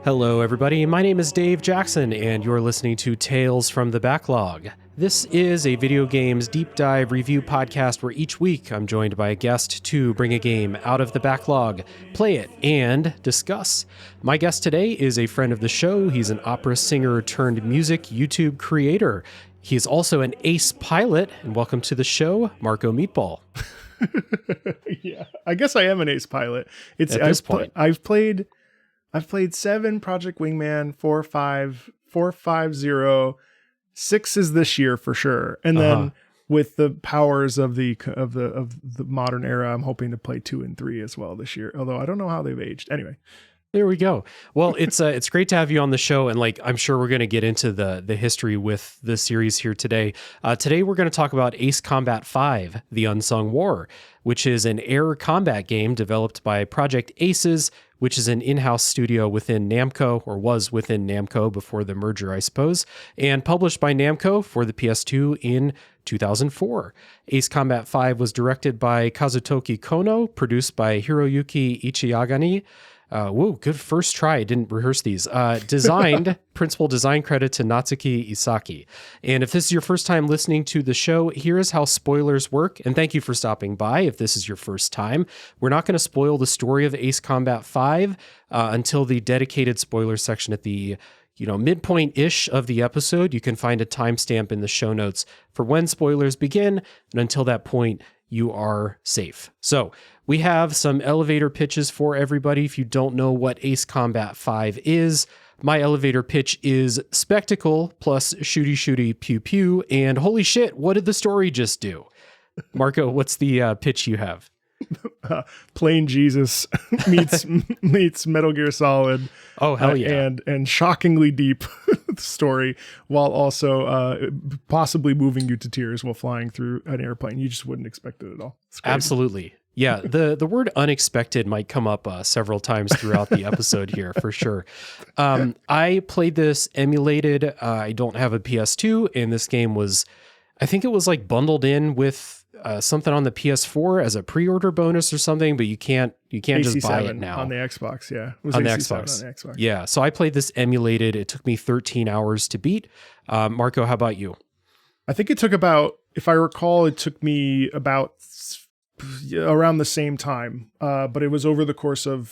Hello, everybody. My name is Dave Jackson, and you're listening to Tales from the Backlog. This is a video games deep dive review podcast where each week I'm joined by a guest to bring a game out of the backlog, play it, and discuss. My guest today is a friend of the show. He's an opera singer turned music YouTube creator. He is also an ace pilot, and welcome to the show, MarcoMeatball. Yeah, I guess I am an ace pilot. At this point. I've played 7 Project Wingman, 4, 5, 4, 5, 0. 6 is this year for sure. And then with the powers of the modern era, I'm hoping to play 2 and 3 as well this year. Although I don't know how they've aged. Anyway. There we go. Well, it's great to have you on the show, and I'm sure we're going to get into the history with the series here today. Today we're going to talk about Ace Combat 5: The Unsung War, which is an air combat game developed by Project Aces, which is an in-house studio within Namco, or was within Namco before the merger, I suppose, and published by Namco for the PS2 in 2004. Ace Combat 5 was directed by Kazutoki Kono, produced by Hiroyuki Ichiyagani. Whoa, good first try. I didn't rehearse these. Designed, principal design credit to Natsuki Isaki. And if this is your first time listening to the show, here is how spoilers work. And thank you for stopping by if this is your first time. We're not going to spoil the story of Ace Combat 5 until the dedicated spoiler section at the midpoint-ish of the episode. You can find a timestamp in the show notes for when spoilers begin. And until that point, you are safe. So we have some elevator pitches for everybody. If you don't know what Ace Combat 5 is, my elevator pitch is spectacle plus shooty pew pew. And holy shit, what did the story just do? Marco, what's the pitch you have? Plain Jesus meets Metal Gear Solid. Oh, hell yeah. And shockingly deep story, while also possibly moving you to tears while flying through an airplane. You just wouldn't expect it at all. Absolutely. Yeah, the word unexpected might come up several times throughout the episode here, for sure. I played this emulated. I don't have a PS2, and this game was, I think it was bundled in with something on the PS4 as a pre-order bonus or something, but you can't just buy it now. On the Xbox, yeah. It was on the AC7 Xbox. On the Xbox. Yeah, so I played this emulated. It took me 13 hours to beat. Marco, how about you? I think it took about, if I recall, it took me about around the same time, but it was over the course of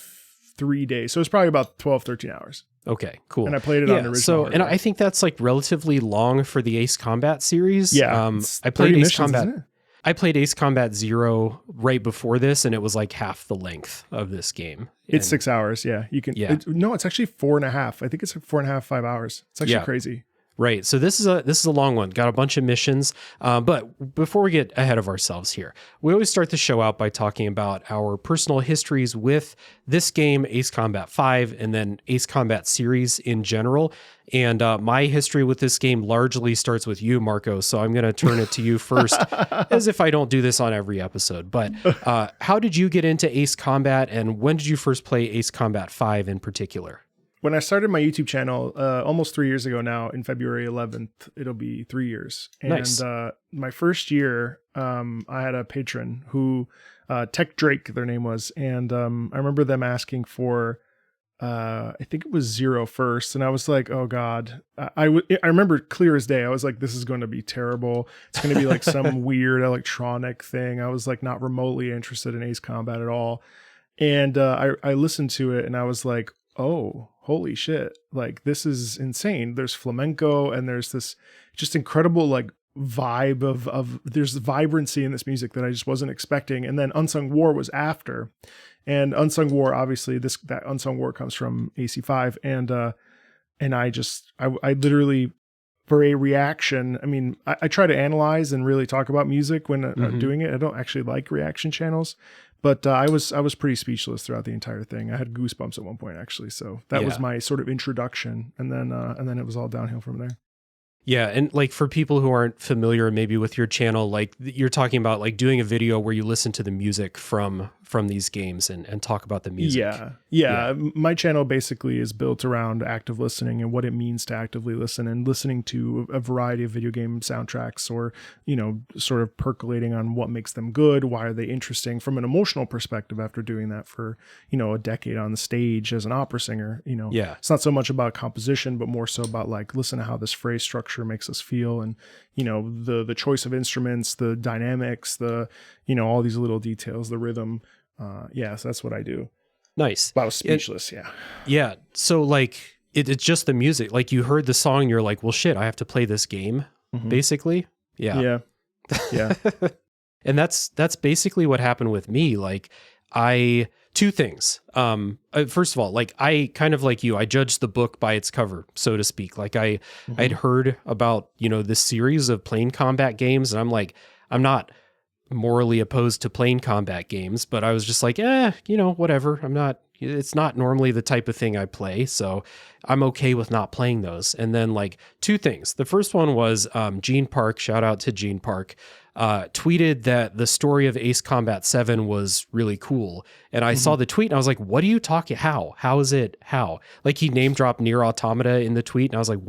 3 days. So it's probably about 12, 13 hours. Okay, cool. And I played it on the original hardware. And I think that's relatively long for the Ace Combat series. Yeah. I played Ace missions, Combat. isn't it? I played Ace Combat 0 right before this, and it was half the length of this game. It's 6 hours. Yeah. You can. Yeah. No, it's actually 4.5. I think it's 4.5, 5 hours. It's actually crazy. Right. So this is a long one. Got a bunch of missions. But before we get ahead of ourselves here, we always start the show out by talking about our personal histories with this game, Ace Combat 5, and then Ace Combat series in general. And my history with this game largely starts with you, Marco. So I'm going to turn it to you first, as if I don't do this on every episode. But how did you get into Ace Combat, and when did you first play Ace Combat 5 in particular? When I started my YouTube channel almost 3 years ago now, in February 11th, it'll be 3 years. And nice. My first year, I had a patron who, Tech Drake, their name was. And I remember them asking for, I think it was 0 first. And I was like, oh God. I remember clear as day. I was like, this is going to be terrible. It's going to be some weird electronic thing. I was not remotely interested in Ace Combat at all. And I listened to it and I was like, oh, holy shit. This is insane. There's flamenco and there's this just incredible vibe of there's vibrancy in this music that I just wasn't expecting. And then Unsung War was after. And Unsung War, obviously that Unsung War comes from AC5. And I literally, for a reaction, I try to analyze and really talk about music when doing it. I don't actually like reaction channels. But I was pretty speechless throughout the entire thing. I had goosebumps at one point, actually. So that was my sort of introduction, and then it was all downhill from there. Yeah, and for people who aren't familiar maybe with your channel, you're talking about doing a video where you listen to the music from from these games and talk about the music. Yeah. My channel basically is built around active listening and what it means to actively listen and listening to a variety of video game soundtracks, or, sort of percolating on what makes them good. Why are they interesting from an emotional perspective after doing that for, a decade on the stage as an opera singer? It's not so much about composition, but more so about like, listen to how this phrase structure makes us feel, and the choice of instruments, the dynamics, the all these little details, the rhythm. So that's what I do. Nice. But I was speechless. Yeah. So like it's just the music. Like you heard the song and you're like, well, shit, I have to play this game, basically. Yeah. And that's basically what happened with me. Like two things. First of all, like I kind of like you, I judged the book by its cover, so to speak. Like I'd heard about, this series of plane combat games, and I'm like, I'm not morally opposed to plane combat games, but I was just like, whatever. It's not normally the type of thing I play, so I'm okay with not playing those. And then like two things. The first one was Gene Park, shout out to Gene Park, tweeted that the story of Ace Combat 7 was really cool. And I saw the tweet and I was like, what are you talking? How? How is it? How? Like he name dropped Nier Automata in the tweet and I was like,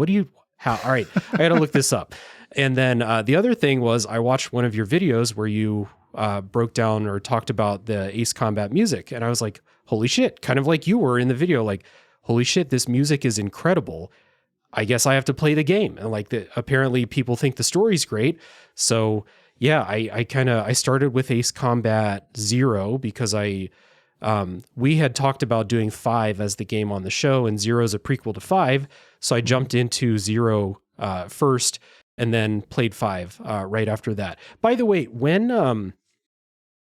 how? All right, I got to look this up. And then the other thing was I watched one of your videos where you broke down or talked about the Ace Combat music. And I was like, holy shit, kind of like you were in the video, like, holy shit, this music is incredible. I guess I have to play the game. And like apparently people think the story's great. So yeah, I started with Ace Combat 0 because we had talked about doing 5 as the game on the show, and 0 is a prequel to 5. So I jumped into 0 first and then played 5 right after that. By the way, when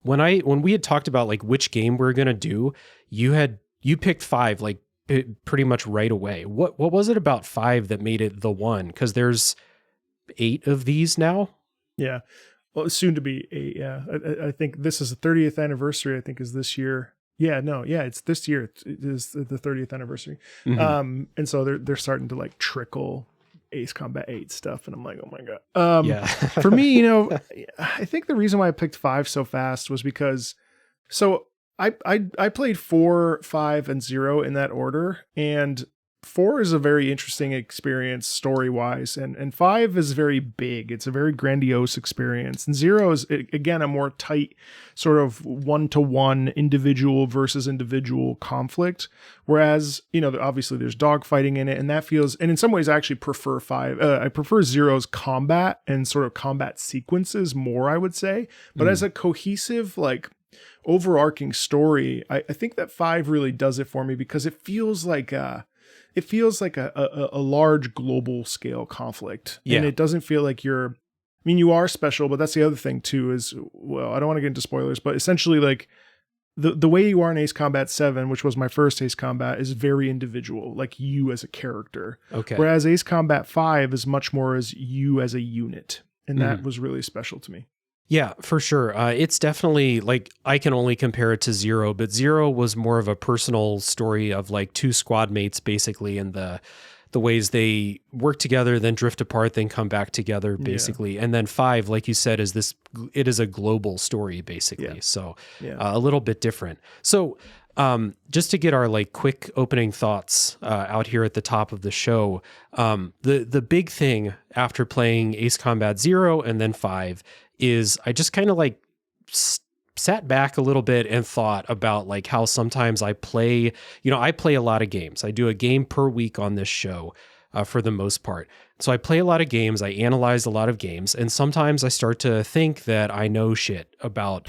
we had talked about like which game we were going to do, you picked 5 like pretty much right away. What was it about 5 that made it the one? Because there's 8 of these now. Yeah. Well, soon to be 8. Yeah. I think this is the 30th anniversary, I think is this year. It's this year. It is the 30th anniversary. And so they're starting to like trickle Ace Combat 8 stuff. And I'm like, oh my God. For me, I think the reason why I picked 5 so fast was because, I played 4, 5, and 0 in that order. And 4 is a very interesting experience story-wise, and 5 is very big. It's a very grandiose experience. And 0 is, again, a more tight sort of one-to-one individual versus individual conflict. Whereas, obviously there's dogfighting in it, and that feels, and in some ways I actually prefer 5. I prefer 0's combat and sort of combat sequences more, I would say. But as a cohesive, like, overarching story, I think that 5 really does it for me because it feels like a large global scale conflict. Yeah. And it doesn't feel like you are special, but that's the other thing too is, well, I don't want to get into spoilers, but essentially like the way you are in Ace Combat 7, which was my first Ace Combat, is very individual, like you as a character. Okay. Whereas Ace Combat 5 is much more as you as a unit. And that was really special to me. Yeah, for sure. It's definitely like I can only compare it to 0, but 0 was more of a personal story of like 2 squad mates basically, and the ways they work together, then drift apart, then come back together basically. And then 5, like you said, it is a global story basically. Yeah. So a little bit different. So just to get our like quick opening thoughts out here at the top of the show, the big thing after playing Ace Combat 0 and then 5 is I just kind of like sat back a little bit and thought about like how sometimes I play a lot of games. I do a game per week on this show for the most part. So I play a lot of games. I analyze a lot of games. And sometimes I start to think that I know shit about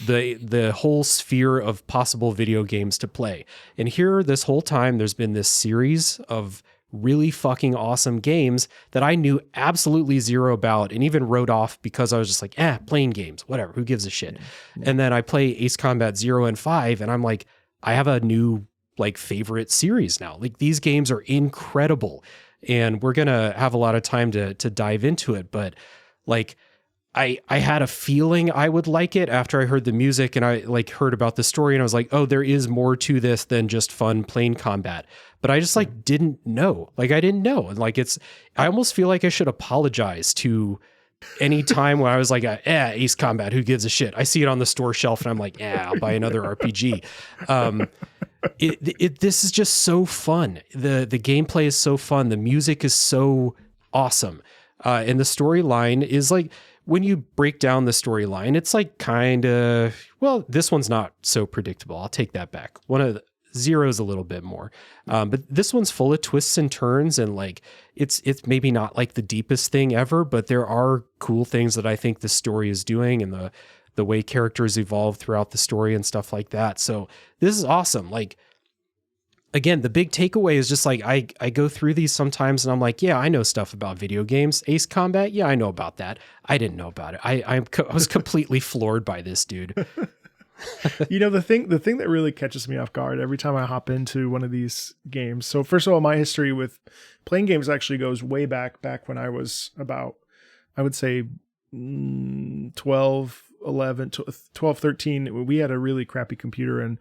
the whole sphere of possible video games to play. And here this whole time, there's been this series of really fucking awesome games that I knew absolutely 0 about and even wrote off because I was just like, playing games, whatever, who gives a shit. Yeah. And then I play Ace Combat 0 and 5 and I'm like, I have a new like favorite series now. Like these games are incredible and we're going to have a lot of time to dive into it. But like, I had a feeling I would like it after I heard the music and I like heard about the story and I was like, oh, there is more to this than just fun plane combat. But I just like didn't know. Like I didn't know. And like I almost feel like I should apologize to any time when I was like, Ace Combat, who gives a shit? I see it on the store shelf and I'm like, I'll buy another RPG. This is just so fun. The gameplay is so fun. The music is so awesome. And the storyline is like, when you break down the storyline, it's like this one's not so predictable. I'll take that back. Zero's a little bit more. But this one's full of twists and turns, and like it's maybe not like the deepest thing ever, but there are cool things that I think the story is doing, and the way characters evolve throughout the story and stuff like that. So this is awesome. Like, again, the big takeaway is just like, I go through these sometimes and I'm like, yeah, I know stuff about video games. Ace Combat, yeah, I know about that. I didn't know about it. I was completely floored by this, dude. The thing that really catches me off guard every time I hop into one of these games. So first of all, my history with playing games actually goes way back when I was about, I would say 12, 13. We had a really crappy computer, and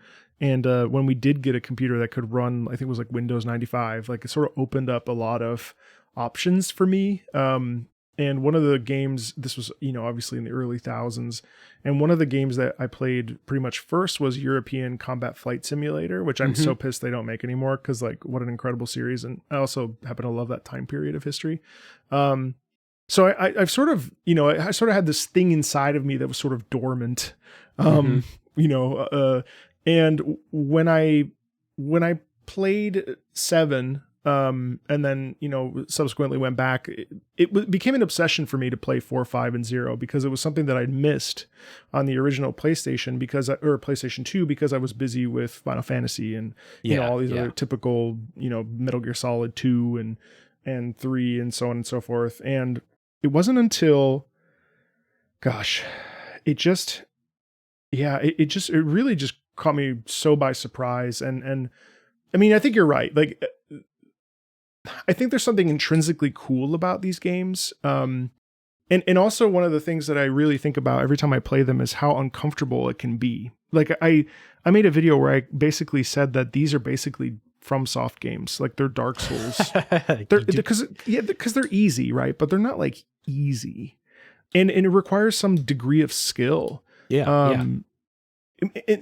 when we did get a computer that could run, I think it was like Windows 95, like it sort of opened up a lot of options for me. And one of the games, this was, obviously in the early thousands, and one of the games that I played pretty much first was European Combat Flight Simulator, which I'm so pissed they don't make anymore, because like, what an incredible series. And I also happen to love that time period of history. So I've sort of, I sort of had this thing inside of me that was sort of dormant, and when I played 7, and then, subsequently went back, it became an obsession for me to play 4, 5, and 0, because it was something that I'd missed on the original PlayStation or PlayStation 2, because I was busy with Final Fantasy and, all these other typical, Metal Gear Solid 2 and 3 and so on and so forth. And it wasn't until, it really just caught me so by surprise. And I mean, I think you're right. Like, I think there's something intrinsically cool about these games. And also one of the things that I really think about every time I play them is how uncomfortable it can be. Like I made a video where I basically said that these are basically FromSoft games. Like, they're Dark Souls. Because they're easy, right? But they're not like easy. And it requires some degree of skill. And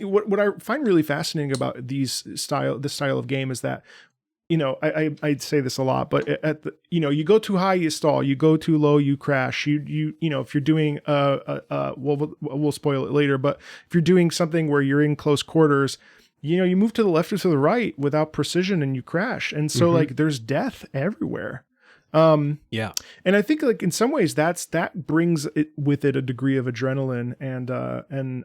what I find really fascinating about this style of game is that, I'd say this a lot, but you go too high, you stall. You go too low, you crash. You if you're doing we'll spoil it later, but if you're doing something where you're in close quarters, you move to the left or to the right without precision and you crash. And so like, there's death everywhere. And I think like in some ways that brings it with it a degree of adrenaline. And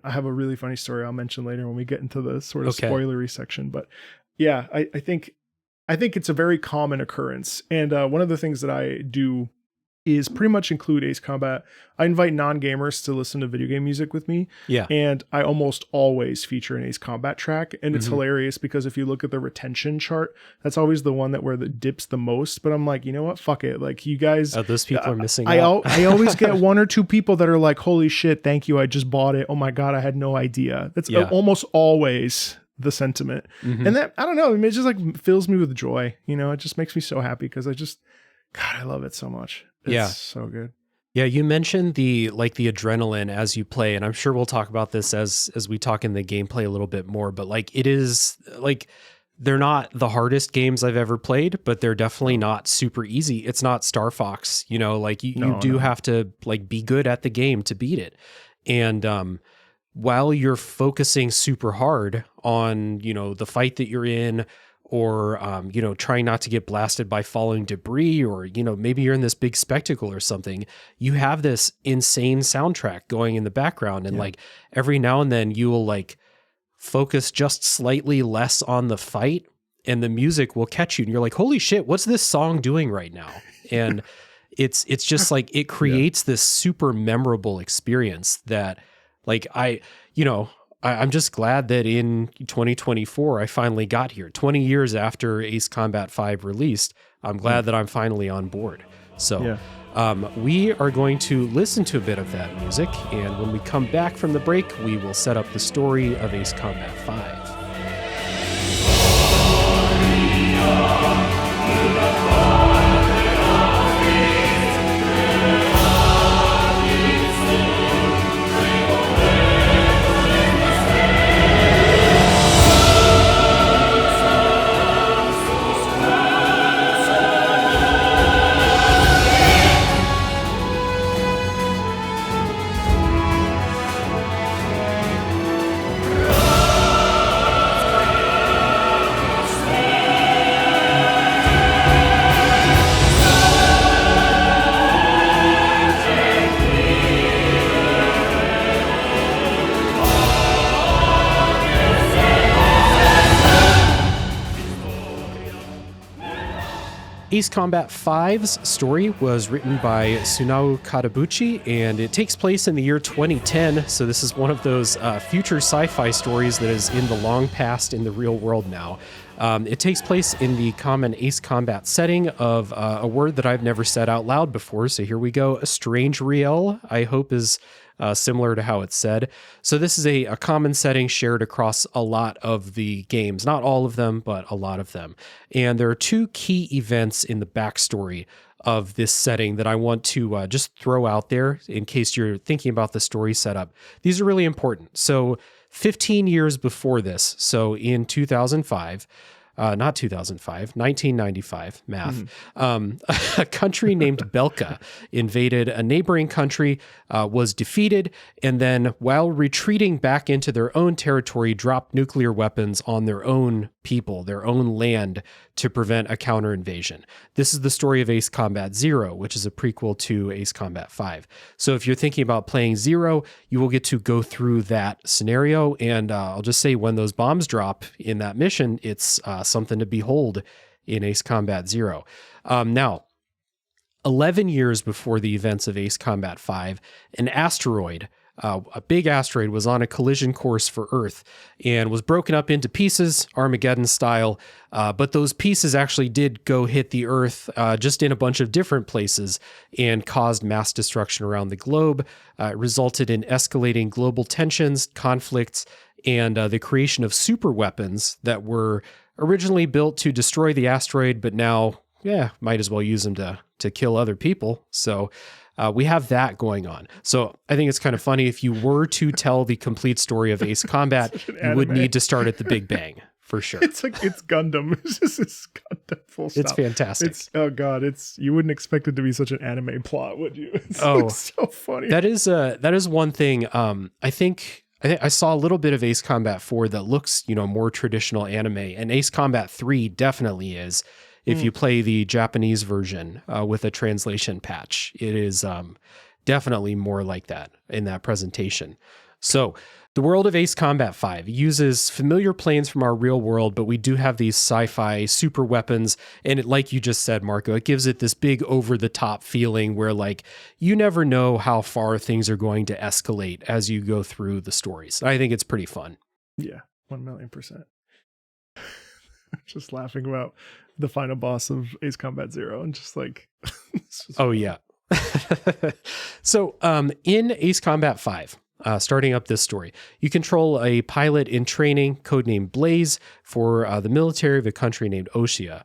I have a really funny story I'll mention later when we get into the sort of spoilery section. But yeah, I think it's a very common occurrence. And one of the things that I do is pretty much include Ace Combat. I invite non-gamers to listen to video game music with me. Yeah. And I almost always feature an Ace Combat track. And it's hilarious because if you look at the retention chart, that's always the one where it dips the most. But I'm like, you know what? Fuck it. Like, you guys. Those people are missing out. I always get 1 or 2 people that are like, holy shit, thank you. I just bought it. Oh my God, I had no idea. That's almost always the sentiment. And that, I don't know, it just like fills me with joy. It just makes me so happy because I love it so much. It's so good. Yeah, you mentioned the adrenaline as you play, and I'm sure we'll talk about this as we talk in the gameplay a little bit more, but like, it is like, they're not the hardest games I've ever played, but they're definitely not super easy. It's not Star Fox, like you do have to like be good at the game to beat it. And while you're focusing super hard on, the fight that you're in, or, trying not to get blasted by falling debris, or, maybe you're in this big spectacle or something, you have this insane soundtrack going in the background. And like, every now and then you will like focus just slightly less on the fight and the music will catch you. And you're like, holy shit, what's this song doing right now? And it's just like, it creates this super memorable experience that like, I'm just glad that in 2024, I finally got here. 20 years after Ace Combat 5 released, I'm glad that I'm finally on board. So we are going to listen to a bit of that music, and when we come back from the break, we will set up the story of Ace Combat 5. Ace Combat 5's story was written by Sunao Katabuchi, and it takes place in the year 2010, so this is one of those future sci-fi stories that is in the long past in the real world now. It takes place in the common Ace Combat setting of a word that I've never said out loud before, so here we go. A strange riel, I hope is similar to how it's said. So this is a common setting shared across a lot of the games. Not all of them, but a lot of them. And there are two key events in the backstory of this setting that I want to just throw out there in case you're thinking about the story setup. These are really important. So 15 years before this, so in 2005, not 2005, 1995, math. A country named Belka invaded a neighboring country, was defeated, and then while retreating back into their own territory, dropped nuclear weapons on their own people, their own land, to prevent a counter invasion. This is the story of Ace Combat 0, which is a prequel to Ace Combat 5. So if you're thinking about playing 0, you will get to go through that scenario, and I'll just say when those bombs drop in that mission, it's something to behold in Ace Combat 0. Now, 11 years before the events of Ace Combat 5, an asteroid, a big asteroid, was on a collision course for Earth and was broken up into pieces, Armageddon style, but those pieces actually did go hit the Earth just in a bunch of different places and caused mass destruction around the globe. It resulted in escalating global tensions, conflicts, and the creation of super weapons that were originally built to destroy the asteroid, but now, might as well use them to kill other people. So we have that going on. So I think it's kind of funny. If you were to tell the complete story of Ace Combat, you would need to start at the Big Bang, for sure. It's Gundam. It's Gundam full stop. It's fantastic. You wouldn't expect it to be such an anime plot, would you? It's so funny. That is one thing. I think I saw a little bit of Ace Combat 4 that looks, more traditional anime, and Ace Combat 3 definitely is. If you play the Japanese version with a translation patch, it is definitely more like that in that presentation. So the world of Ace Combat 5 uses familiar planes from our real world, but we do have these sci-fi super weapons. And like you just said, Marco, it gives it this big over-the-top feeling where you never know how far things are going to escalate as you go through the stories. I think it's pretty fun. Yeah, 1,000,000%. Just laughing about the final boss of Ace Combat 0 and just yeah. So in Ace Combat 5, starting up this story, you control a pilot in training codenamed Blaze for the military of a country named Oshia.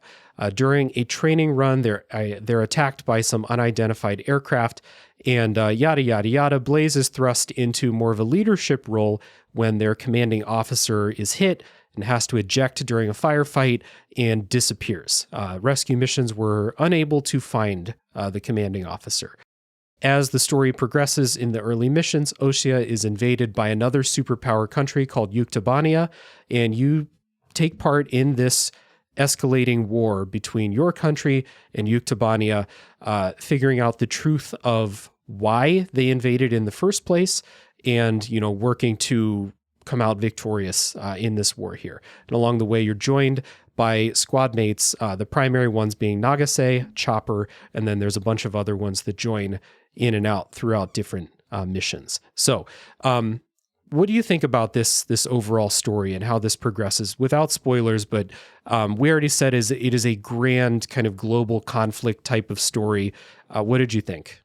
During a training run, they're attacked by some unidentified aircraft, and yada, yada, yada. Blaze is thrust into more of a leadership role when their commanding officer is hit and has to eject during a firefight and disappears. Rescue missions were unable to find the commanding officer. As the story progresses in the early missions, Oshia is invaded by another superpower country called Yuktobania, and you take part in this escalating war between your country and Yuktobania, figuring out the truth of why they invaded in the first place and, working to come out victorious in this war here. And along the way, you're joined by squad mates, the primary ones being Nagase, Chopper, and then there's a bunch of other ones that join in and out throughout different missions. So what do you think about this overall story and how this progresses? Without spoilers, but we already said it is a grand kind of global conflict type of story. What did you think?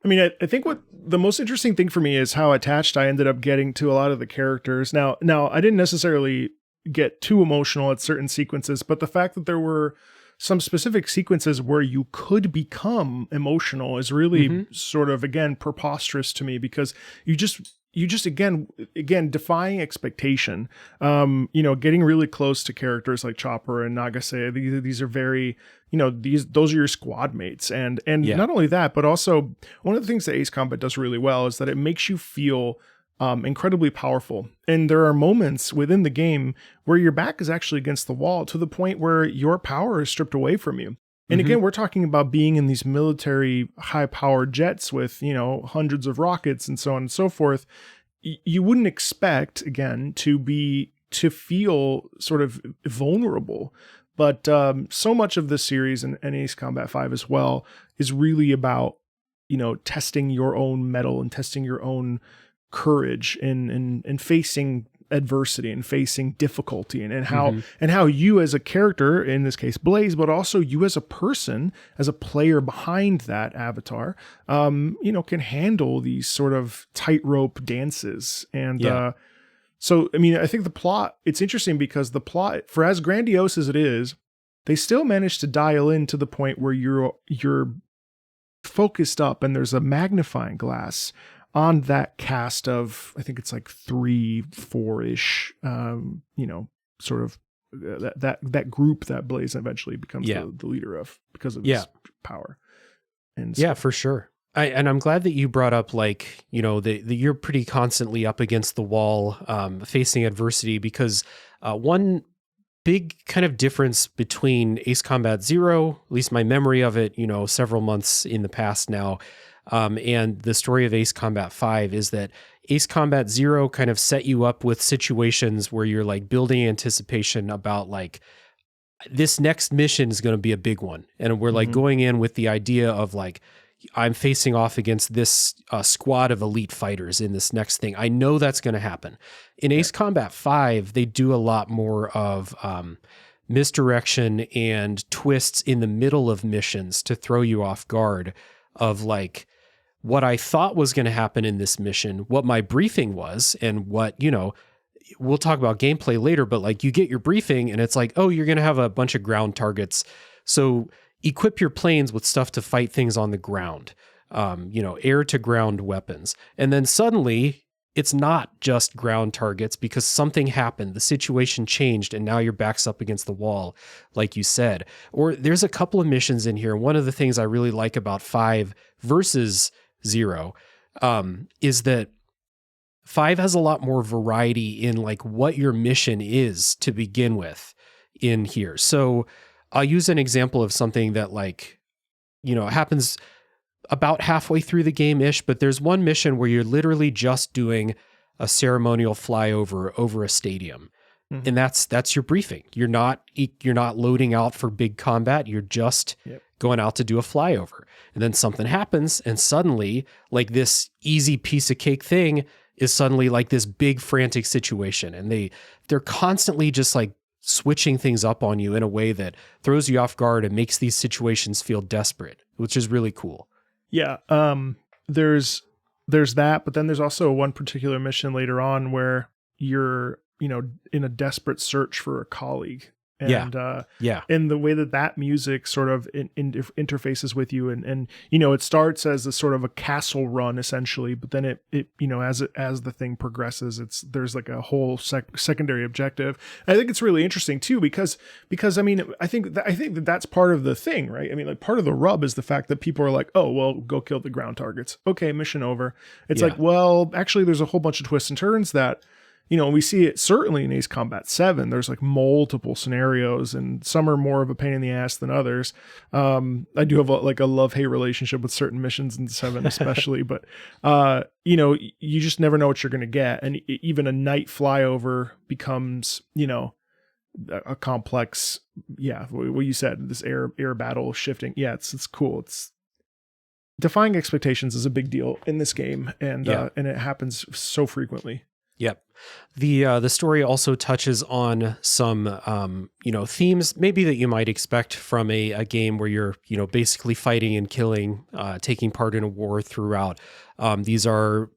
I mean, I think what the most interesting thing for me is how attached I ended up getting to a lot of the characters. Now I didn't necessarily get too emotional at certain sequences, but the fact that there were some specific sequences where you could become emotional is really sort of, again, preposterous to me, because you just again defying expectation, getting really close to characters like Chopper and Nagase. These are very, those are your squad mates. And not only that, but also one of the things that Ace Combat does really well is that it makes you feel incredibly powerful. And there are moments within the game where your back is actually against the wall to the point where your power is stripped away from you. And again, we're talking about being in these military high-powered jets with, hundreds of rockets and so on and so forth. You wouldn't expect, again, to feel sort of vulnerable. But so much of this series and Ace Combat 5 as well is really about, testing your own mettle and testing your own courage and facing adversity and facing difficulty and how you as a character, in this case Blaze, but also you as a person, as a player behind that avatar, can handle these sort of tightrope dances. And so, I mean, I think the plot, it's interesting because the plot, for as grandiose as it is, they still managed to dial in to the point where you're focused up and there's a magnifying glass on that cast of, I think it's like 3-4-ish, sort of that group that Blaze eventually becomes the leader of because of his power. And so, for sure. And I'm glad that you brought up, like, you're pretty constantly up against the wall, facing adversity, because one big kind of difference between Ace Combat 0, at least my memory of it, several months in the past now, and the story of Ace Combat 5 is that Ace Combat 0 kind of set you up with situations where you're like building anticipation about like, this next mission is going to be a big one. And we're like going in with the idea of like, I'm facing off against this squad of elite fighters in this next thing. I know that's going to happen. In Ace Combat 5, they do a lot more of misdirection and twists in the middle of missions to throw you off guard of like what I thought was going to happen in this mission, what my briefing was, and what, we'll talk about gameplay later, but like you get your briefing and it's like, oh, you're going to have a bunch of ground targets. So equip your planes with stuff to fight things on the ground, air to ground weapons. And then suddenly it's not just ground targets because something happened. The situation changed and now your back's up against the wall, like you said. Or there's a couple of missions in here. One of the things I really like about 5 versus 0 is that 5 has a lot more variety in like what your mission is to begin with in here. So I'll use an example of something that like, happens about halfway through the game-ish, but there's one mission where you're literally just doing a ceremonial flyover over a stadium. Mm-hmm. And that's your briefing. You're not loading out for big combat. You're just going out to do a flyover. And then something happens and suddenly like this easy piece of cake thing is suddenly like this big frantic situation. And they're constantly just like switching things up on you in a way that throws you off guard and makes these situations feel desperate, which is really cool. Yeah. There's that, but then there's also one particular mission later on where you're, in a desperate search for a colleague. And and the way that music sort of interfaces with you, and it starts as a sort of a castle run essentially, but then it as the thing progresses, there's like a whole secondary objective. And I think it's really interesting too because I mean I think that's part of the thing, right? I mean, like, part of the rub is the fact that people are like, oh well, go kill the ground targets. Okay, mission over. It's like, well, actually, there's a whole bunch of twists and turns that. We see it certainly in Ace Combat 7. There's like multiple scenarios, and some are more of a pain in the ass than others. I do have a love-hate relationship with certain missions in 7 especially, but you just never know what you're going to get. And even a night flyover becomes, a complex, what you said, this air battle shifting. Yeah, it's cool. It's defying expectations is a big deal in this game, and it happens so frequently. Yep. The story also touches on some, themes maybe that you might expect from a game where you're, basically fighting and killing, taking part in a war throughout. These are,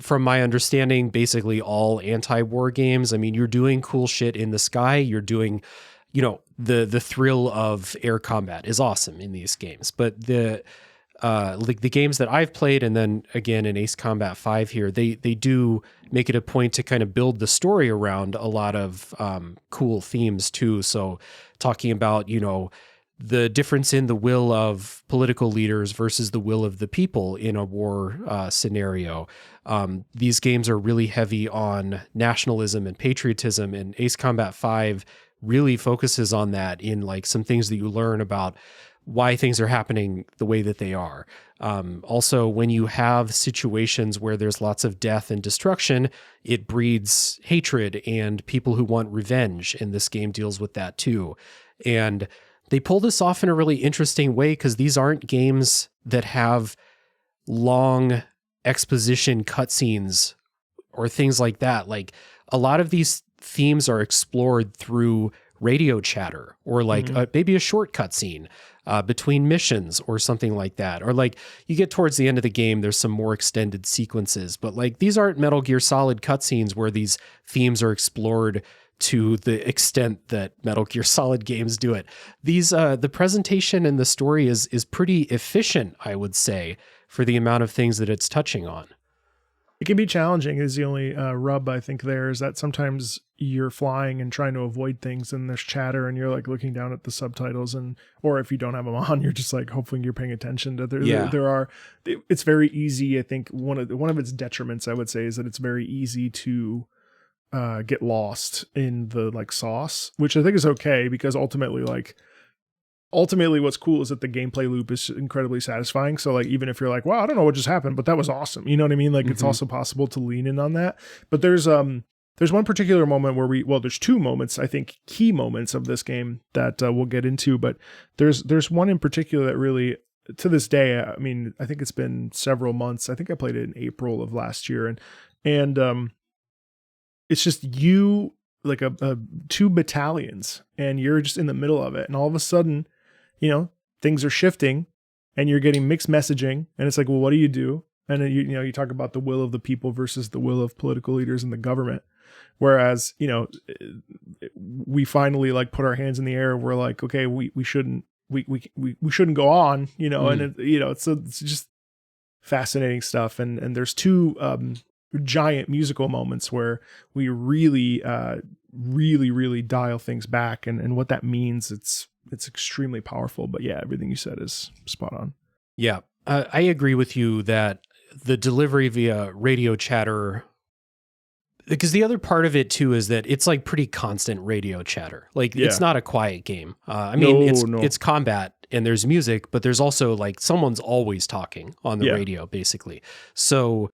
from my understanding, basically all anti-war games. I mean, you're doing cool shit in the sky. You're doing, the thrill of air combat is awesome in these games. But the games that I've played, and then again in Ace Combat 5 here, they do make it a point to kind of build the story around a lot of cool themes too. So talking about, the difference in the will of political leaders versus the will of the people in a war scenario. These games are really heavy on nationalism and patriotism, and Ace Combat 5 really focuses on that in like some things that you learn about why things are happening the way that they are. Also, when you have situations where there's lots of death and destruction, it breeds hatred and people who want revenge, and this game deals with that too. And they pull this off in a really interesting way because these aren't games that have long exposition cutscenes or things like that. Like a lot of these themes are explored through radio chatter or like maybe a short cutscene between missions or something like that. Or like you get towards the end of the game, there's some more extended sequences, but like these aren't Metal Gear Solid cutscenes where these themes are explored to the extent that Metal Gear Solid games do it. These the presentation and the story is pretty efficient, I would say, for the amount of things that it's touching on. It can be challenging is the only rub I think there is that sometimes you're flying and trying to avoid things and there's chatter and you're like looking down at the subtitles or if you don't have them on, you're just like hoping you're paying attention to it's very easy. I think one of its detriments I would say is that it's very easy to get lost in the like sauce, which I think is okay because ultimately what's cool is that the gameplay loop is incredibly satisfying. So like, even if you're like, wow, I don't know what just happened, but that was awesome. You know what I mean? Like it's also possible to lean in on that, but there's one particular moment where there's two moments, I think key moments of this game that we'll get into, but there's one in particular that really to this day, I mean, I think it's been several months. I think I played it in April of last year and it's just you like a two battalions and you're just in the middle of it. And all of a sudden, things are shifting and you're getting mixed messaging and it's like, well, what do you do? And then you talk about the will of the people versus the will of political leaders and the government. Whereas, we finally like put our hands in the air. We're like, okay, we shouldn't go on, and it's just fascinating stuff. And there's two, giant musical moments where we really, really dial things back and what that means. It's extremely powerful, but yeah, everything you said is spot on. Yeah. I agree with you that the delivery via radio chatter, because the other part of it too is that it's like pretty constant radio chatter. Like it's not a quiet game. It's combat and there's music, but there's also like someone's always talking on the radio basically. So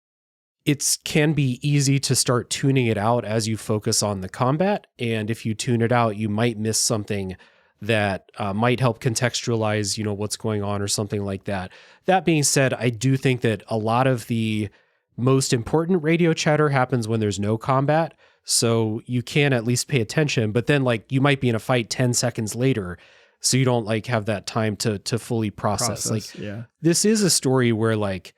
it can be easy to start tuning it out as you focus on the combat. And if you tune it out, you might miss something that might help contextualize, what's going on or something like that. That being said, I do think that a lot of the most important radio chatter happens when there's no combat. So you can at least pay attention, but then like you might be in a fight 10 seconds later. So you don't like have that time to fully process. This is a story where like,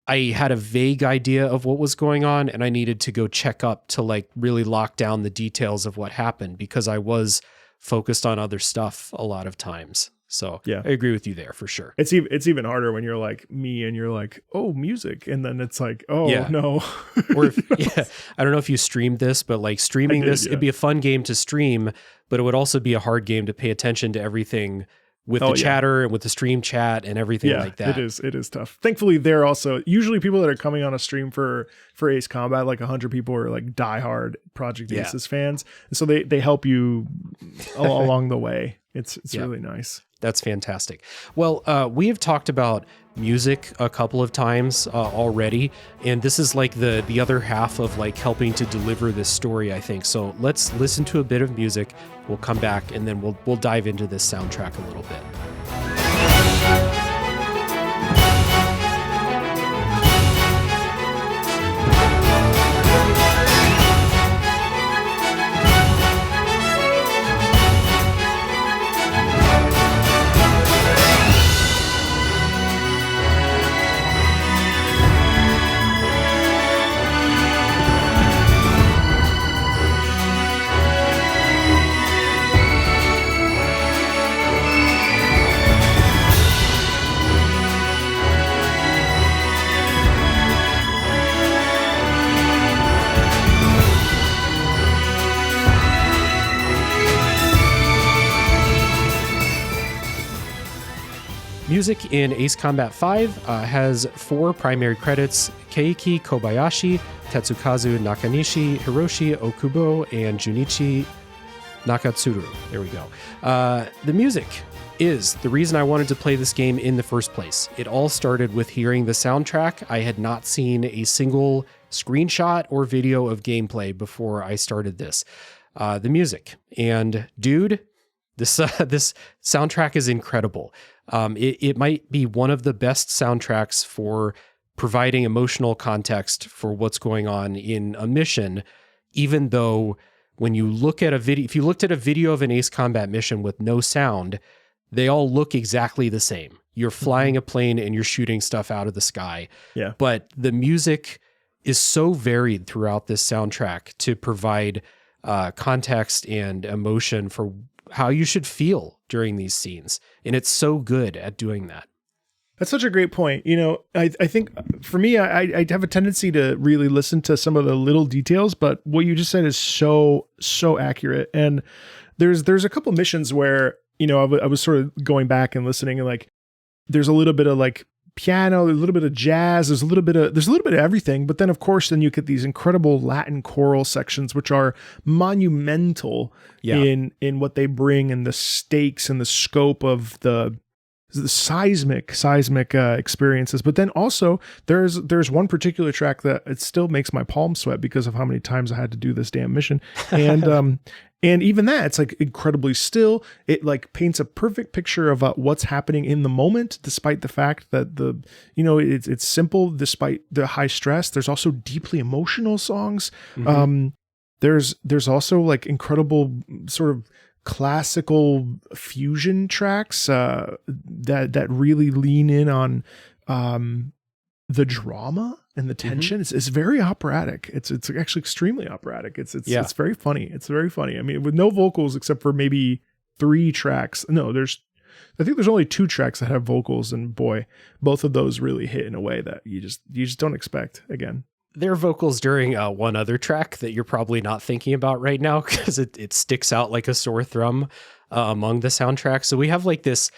I had a vague idea of what was going on and I needed to go check up to like really lock down the details of what happened because I was focused on other stuff a lot of times. So I agree with you there for sure. It's even harder when you're like me and you're like, oh, music. And then it's like, oh no. Or I don't know if you streamed this, but like streaming it'd be a fun game to stream, but it would also be a hard game to pay attention to everything with the chatter and with the stream chat and everything like that. It is tough. Thankfully, they're also usually people that are coming on a stream for Ace Combat, like 100 people are like diehard Project Aces fans. And so they help you along the way. It's really nice. That's fantastic. Well, we have talked about music a couple of times already, and this is like the other half of like helping to deliver this story, I think. So let's listen to a bit of music. We'll come back and then we'll dive into this soundtrack a little bit. Music in Ace Combat 5 has 4 primary credits: Keiki Kobayashi, Tetsukazu Nakanishi, Hiroshi Okubo, and Junichi Nakatsuru. There we go. The music is the reason I wanted to play this game in the first place. It all started with hearing the soundtrack. I had not seen a single screenshot or video of gameplay before I started this. The music. And dude, This soundtrack is incredible. It might be one of the best soundtracks for providing emotional context for what's going on in a mission, even though when you look at a video, if you looked at a video of an Ace Combat mission with no sound, they all look exactly the same. You're flying a plane and you're shooting stuff out of the sky. Yeah. But the music is so varied throughout this soundtrack to provide context and emotion for how you should feel during these scenes. And it's so good at doing that. That's such a great point. You know, I think for me, I have a tendency to really listen to some of the little details, but what you just said is so accurate. And there's a couple missions where, you know, I was sort of going back and listening, and like, there's a little bit of like piano, there's a little bit of jazz, there's a little bit of everything. But then of course, then you get these incredible Latin choral sections, which are monumental in what they bring, and the stakes and the scope of the seismic experiences. But then also there's one particular track that it still makes my palms sweat because of how many times I had to do this damn mission. And and even that, it's like incredibly still. It like paints a perfect picture of what's happening in the moment, despite the fact that it's simple despite the high stress. There's also deeply emotional songs. There's also like incredible sort of classical fusion tracks that really lean in on the drama and the tension. It's very operatic. It's actually extremely operatic. It's very funny. It's very funny. I mean, with no vocals except for maybe 3 tracks. No, I think there's only 2 tracks that have vocals, and boy, both of those really hit in a way that you just don't expect again. There are vocals during one other track that you're probably not thinking about right now because it sticks out like a sore thumb among the soundtrack. So we have like this,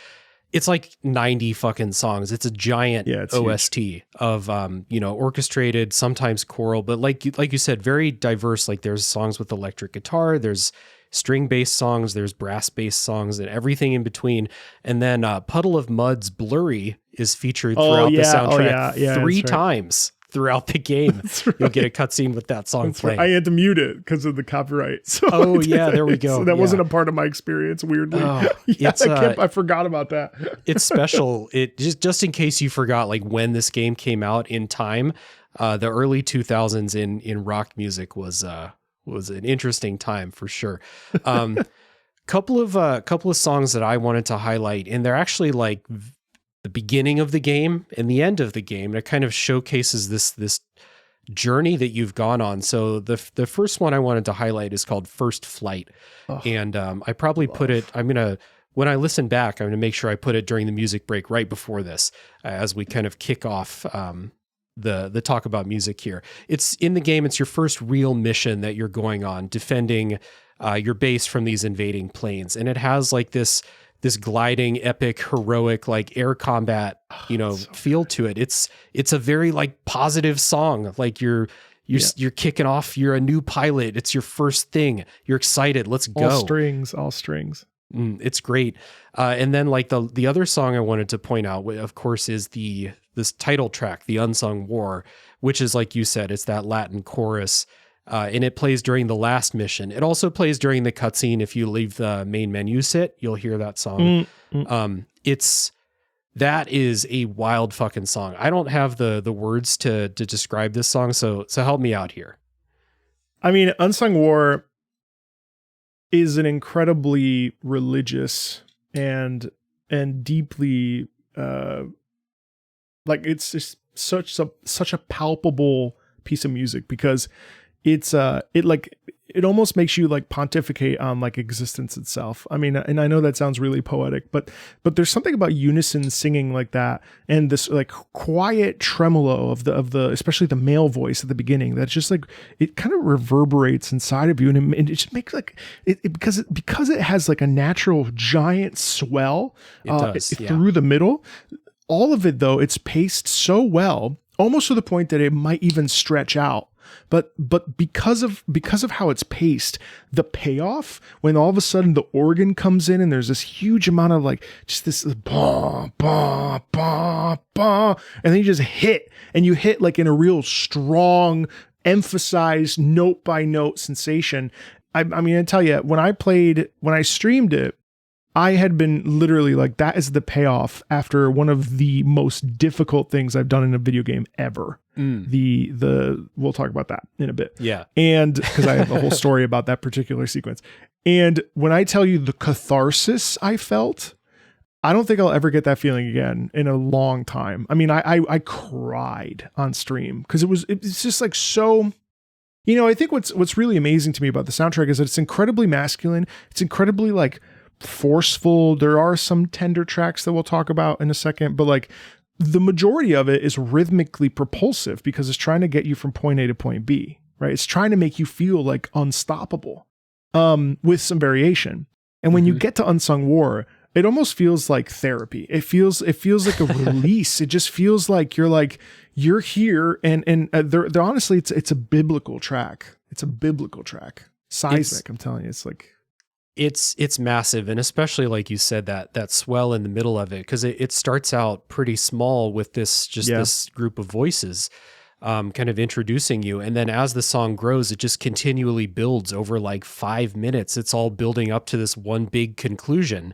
it's like 90 fucking songs. It's a giant OST huge. Of, orchestrated, sometimes choral, but like you said, very diverse. Like there's songs with electric guitar, there's string-based songs, there's brass-based songs, and everything in between. And then Puddle of Mud's Blurry is featured throughout the soundtrack 3 times. Throughout the game, right. You'll get a cutscene with that song playing. Right. I had to mute it because of the copyright. So there we go. So that wasn't a part of my experience, weirdly. I forgot about that. It's special. It just in case you forgot, like when this game came out in time, the early 2000s in rock music was an interesting time for sure. Couple of songs that I wanted to highlight, and they're actually like the beginning of the game and the end of the game. And it kind of showcases this journey that you've gone on. So the first one I wanted to highlight is called First Flight. And I probably put it, when I listen back, I'm going to make sure I put it during the music break right before this, as we kind of kick off the talk about music here. It's in the game. It's your first real mission that you're going on, defending your base from these invading planes. And it has like this gliding, epic, heroic, like air combat, feel to it. It's a very like positive song. Like you're kicking off. You're a new pilot. It's your first thing. You're excited. Let's go. All strings. It's great. And then like the other song I wanted to point out, of course, is this title track, the Unsung War, which is like you said, it's that Latin chorus. And it plays during the last mission. It also plays during the cutscene. If you leave the main menu sit, you'll hear that song. That is a wild fucking song. I don't have the words to describe this song, so help me out here. I mean, Unsung War is an incredibly religious and deeply like it's just such a palpable piece of music, because it almost makes you like pontificate on like existence itself. I mean, and I know that sounds really poetic, but there's something about unison singing like that, and this like quiet tremolo of the especially the male voice at the beginning, that's just like, it kind of reverberates inside of you, and it just makes like it because it has like a natural giant swell through the middle. All of it though, it's paced so well, almost to the point that it might even stretch out. But because of how it's paced, the payoff when all of a sudden the organ comes in and there's this huge amount of like just this bah, bah, bah, bah, and then you just hit like in a real strong, emphasized note by note sensation. I mean, I tell you, when I streamed it, I had been literally like, that is the payoff after one of the most difficult things I've done in a video game ever. We'll talk about that in a bit. Yeah. And because I have a whole story about that particular sequence. And when I tell you the catharsis I felt, I don't think I'll ever get that feeling again in a long time. I mean, I cried on stream because it's just like so, you know, I think what's really amazing to me about the soundtrack is that it's incredibly masculine. It's incredibly like forceful. There are some tender tracks that we'll talk about in a second, but like the majority of it is rhythmically propulsive because it's trying to get you from point A to point B, right? It's trying to make you feel like unstoppable, with some variation. And when you get to Unsung War, it almost feels like therapy. It feels like a release. It just feels like you're here, and they're honestly, it's a biblical track. It's a biblical track. Seismic. I'm telling you, it's like it's massive, and especially like you said that swell in the middle of it, because it starts out pretty small with this group of voices, kind of introducing you, and then as the song grows, it just continually builds over like 5 minutes. It's all building up to this one big conclusion.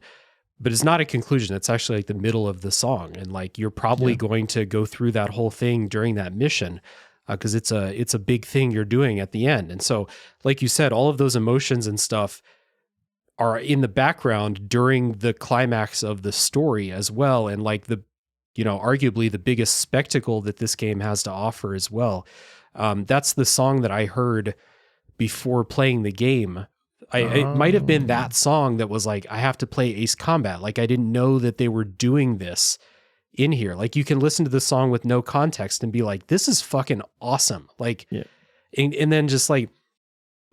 But it's not a conclusion. It's actually like the middle of the song. And like, you're probably going to go through that whole thing during that mission, because it's a big thing you're doing at the end. And so, like you said, all of those emotions and stuff are in the background during the climax of the story as well. And like arguably the biggest spectacle that this game has to offer as well. That's the song that I heard before playing the game. It might have been that song that was like, I have to play Ace Combat. Like, I didn't know that they were doing this in here. Like, you can listen to the song with no context and be like, this is fucking awesome. Like, and then just like,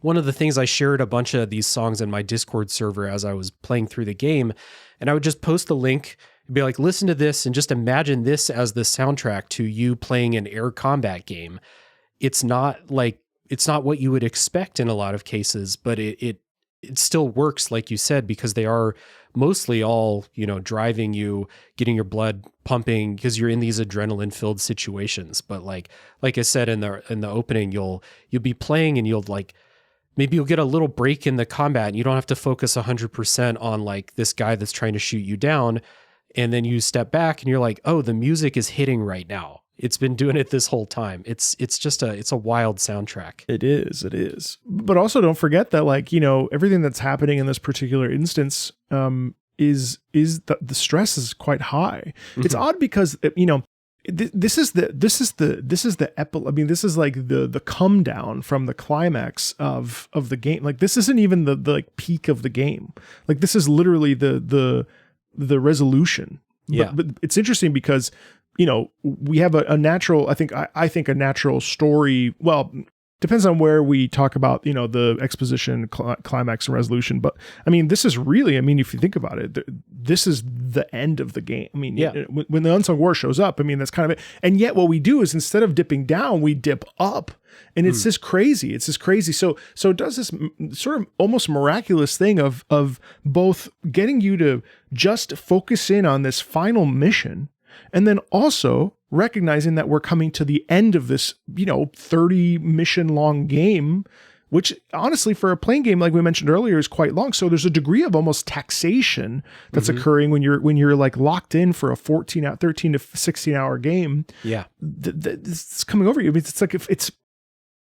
one of the things, I shared a bunch of these songs in my Discord server as I was playing through the game, and I would just post the link and be like, listen to this and just imagine this as the soundtrack to you playing an air combat game. It's not what you would expect in a lot of cases, but it still works, like you said, because they are mostly all, driving you, getting your blood pumping, because you're in these adrenaline filled situations. But like I said in the opening, you'll be playing and maybe you'll get a little break in the combat and you don't have to focus 100% on like this guy that's trying to shoot you down. And then you step back and you're like, oh, the music is hitting right now. It's been doing it this whole time. It's a wild soundtrack. It is. But also don't forget that everything that's happening in this particular instance is the stress is quite high. Mm-hmm. It's odd because this is the epilogue. I mean, this is like the come down from the climax of the game. Like, this isn't even the like peak of the game. Like, this is literally the resolution. Yeah. But it's interesting because we have a natural, I think a natural story. Well, depends on where we talk about, the exposition, climax, and resolution. But I mean, this is really, if you think about it, this is the end of the game. I mean, when the Unsung War shows up, that's kind of it. And yet what we do is, instead of dipping down, we dip up. And it's just crazy. So it does this sort of almost miraculous thing of both getting you to just focus in on this final mission, and then also recognizing that we're coming to the end of this, 30 mission long game, which honestly for a playing game, like we mentioned earlier, is quite long. So there's a degree of almost taxation that's occurring when you're like locked in for a 13 to 16 hour game. Yeah. It's coming over you. It's like, it's,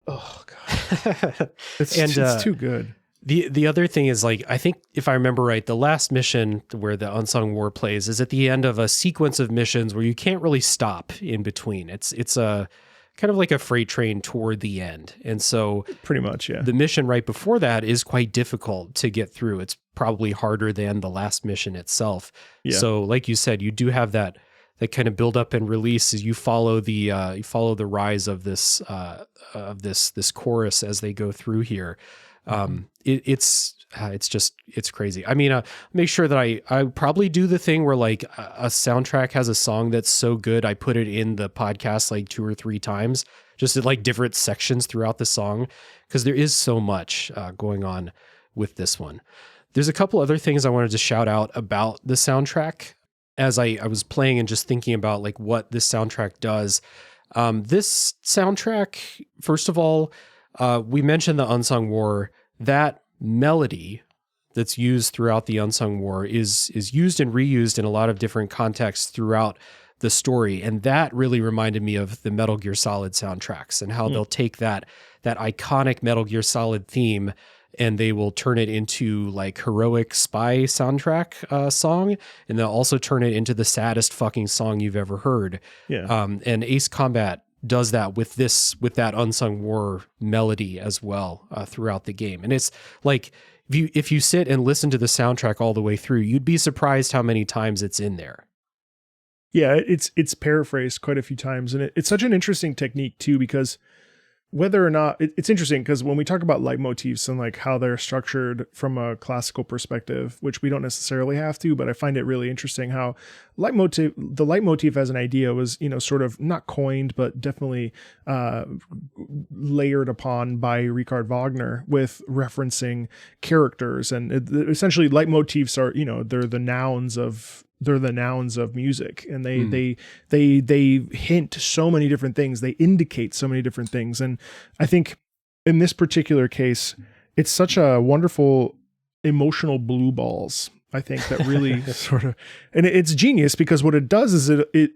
oh God, it's too good. The other thing is, like, I think if I remember right, the last mission where the Unsung War plays is at the end of a sequence of missions where you can't really stop in between. It's a kind of like a freight train toward the end. And so pretty much, yeah. The mission right before that is quite difficult to get through. It's probably harder than the last mission itself. Yeah. So like you said, you do have that kind of build up and release as you follow the rise of this chorus as they go through here. It's crazy. I mean, make sure that I probably do the thing where like a soundtrack has a song that's so good, I put it in the podcast like 2 or 3 times, just at like different sections throughout the song, because there is so much going on with this one. There's a couple other things I wanted to shout out about the soundtrack as I was playing and just thinking about like what this soundtrack does. This soundtrack, first of all, we mentioned the Unsung War. That melody that's used throughout the Unsung War is used and reused in a lot of different contexts throughout the story. And that really reminded me of the Metal Gear Solid soundtracks and how they'll take that iconic Metal Gear Solid theme and they will turn it into like heroic spy soundtrack song. And they'll also turn it into the saddest fucking song you've ever heard. Yeah. And Ace Combat does that with that Unsung War melody as well throughout the game. And it's like, if you sit and listen to the soundtrack all the way through, you'd be surprised how many times it's in there. Yeah, it's paraphrased quite a few times. And it's such an interesting technique too, because whether or not it's interesting, because when we talk about leitmotifs and like how they're structured from a classical perspective, which we don't necessarily have to, but I find it really interesting how the leitmotif as an idea was, sort of not coined, but definitely layered upon by Richard Wagner with referencing characters. And essentially leitmotifs are, they're the nouns of music, and they hint so many different things. They indicate so many different things. And I think in this particular case, it's such a wonderful emotional blue balls, I think, that really sort of, and it's genius because what it does is it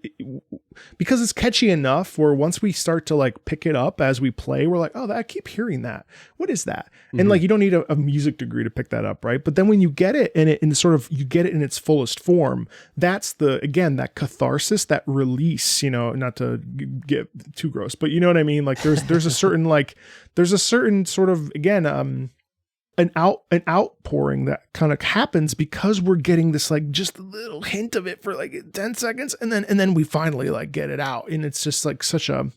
because it's catchy enough where once we start to like pick it up as we play, we're like, oh, I keep hearing that. What is that? And like, you don't need a music degree to pick that up. Right. But then when you get it you get it in its fullest form, that's that catharsis, that release, not to get too gross, but you know what I mean? Like there's a certain sort of, again, an outpouring that kind of happens because we're getting this like just a little hint of it for like 10 seconds. And then we finally like get it out. And it's just like such a,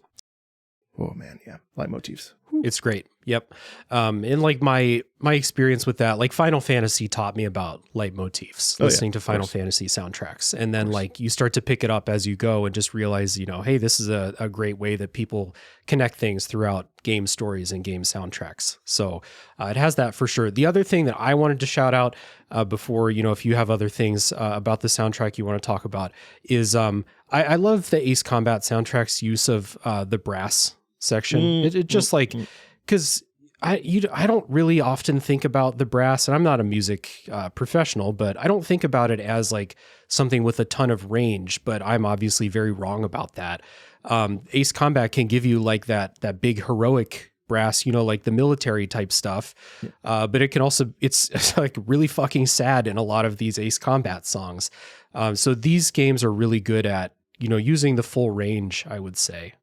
oh man. Yeah. Leitmotifs. It's great. Yep. And like my experience with that, like Final Fantasy taught me about leitmotifs, listening to Final Fantasy soundtracks. And then like you start to pick it up as you go and just realize, hey, this is a great way that people connect things throughout game stories and game soundtracks. So it has that for sure. The other thing that I wanted to shout out before, if you have other things about the soundtrack you want to talk about is I love the Ace Combat soundtrack's use of the brass section. It just like, because I don't really often think about the brass, and I'm not a music professional, but I don't think about it as like something with a ton of range, but I'm obviously very wrong about that. Ace Combat can give you like that big heroic brass, like the military type stuff. But it can also, it's like really fucking sad in a lot of these Ace Combat songs. So these games are really good at, using the full range, I would say.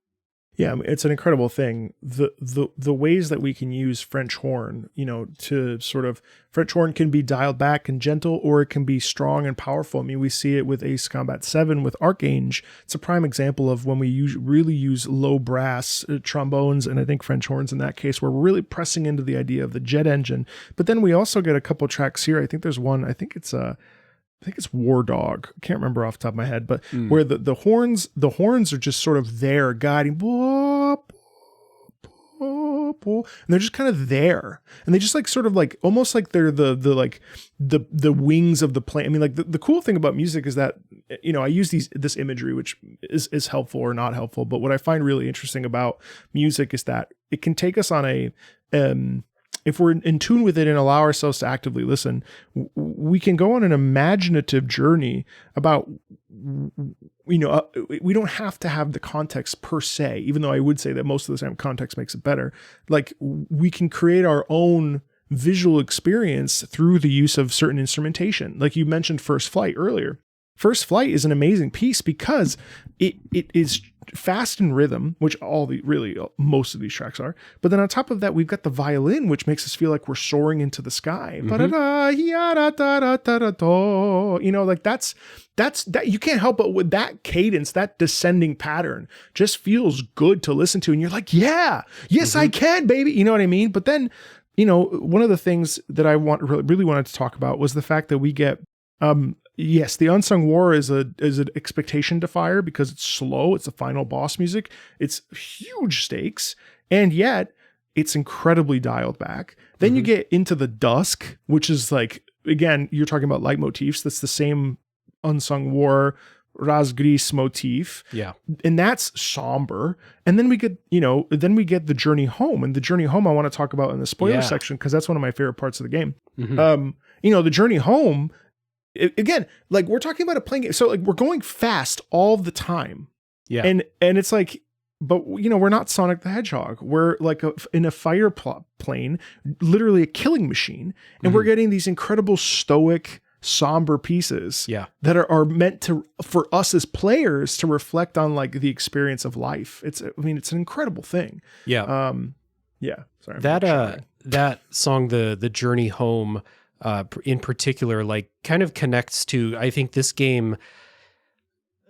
Yeah, it's an incredible thing. The ways that we can use French horn, to sort of, French horn can be dialed back and gentle, or it can be strong and powerful. I mean, we see it with Ace Combat 7 with Archange. It's a prime example of when we really use low brass trombones, and I think French horns in that case, where we're really pressing into the idea of the jet engine. But then we also get a couple tracks here. I think there's one, I think it's Wardog. I can't remember off the top of my head, but where the horns are just sort of there guiding, and they're just kind of there, and they just like sort of like almost like they're the wings of the plane. I mean, like the cool thing about music is that I use this imagery, which is helpful or not helpful, but what I find really interesting about music is that it can take us on a if we're in tune with it and allow ourselves to actively listen, we can go on an imaginative journey about, we don't have to have the context per se, even though I would say that most of the time context makes it better. Like we can create our own visual experience through the use of certain instrumentation. Like you mentioned First Flight earlier. First Flight is an amazing piece because it is fast in rhythm, which most of these tracks are. But then on top of that, we've got the violin, which makes us feel like we're soaring into the sky. Like that's that you can't help but with that cadence, that descending pattern just feels good to listen to. And you're like, yes, I can, baby. You know what I mean? But then, one of the things that I really wanted to talk about was the fact that we get, yes, the Unsung War is an expectation defier because it's slow. It's the final boss music. It's huge stakes, and yet it's incredibly dialed back. Then you get into the Dusk, which is like, again, you're talking about leitmotifs. That's the same Unsung War Razgriz motif. Yeah. And that's somber. And then we get, the Journey Home. And the Journey Home I want to talk about in the spoiler section because that's one of my favorite parts of the game. the journey home, again, like we're talking about a playing game. So like we're going fast all the time. Yeah. And it's like, but we're not Sonic the Hedgehog. We're like in a fire plane, literally a killing machine. And we're getting these incredible stoic, somber pieces that are meant for us as players to reflect on like the experience of life. It's an incredible thing. Yeah. Sorry. That song, the Journey Home, in particular, like kind of connects to, I think, this game.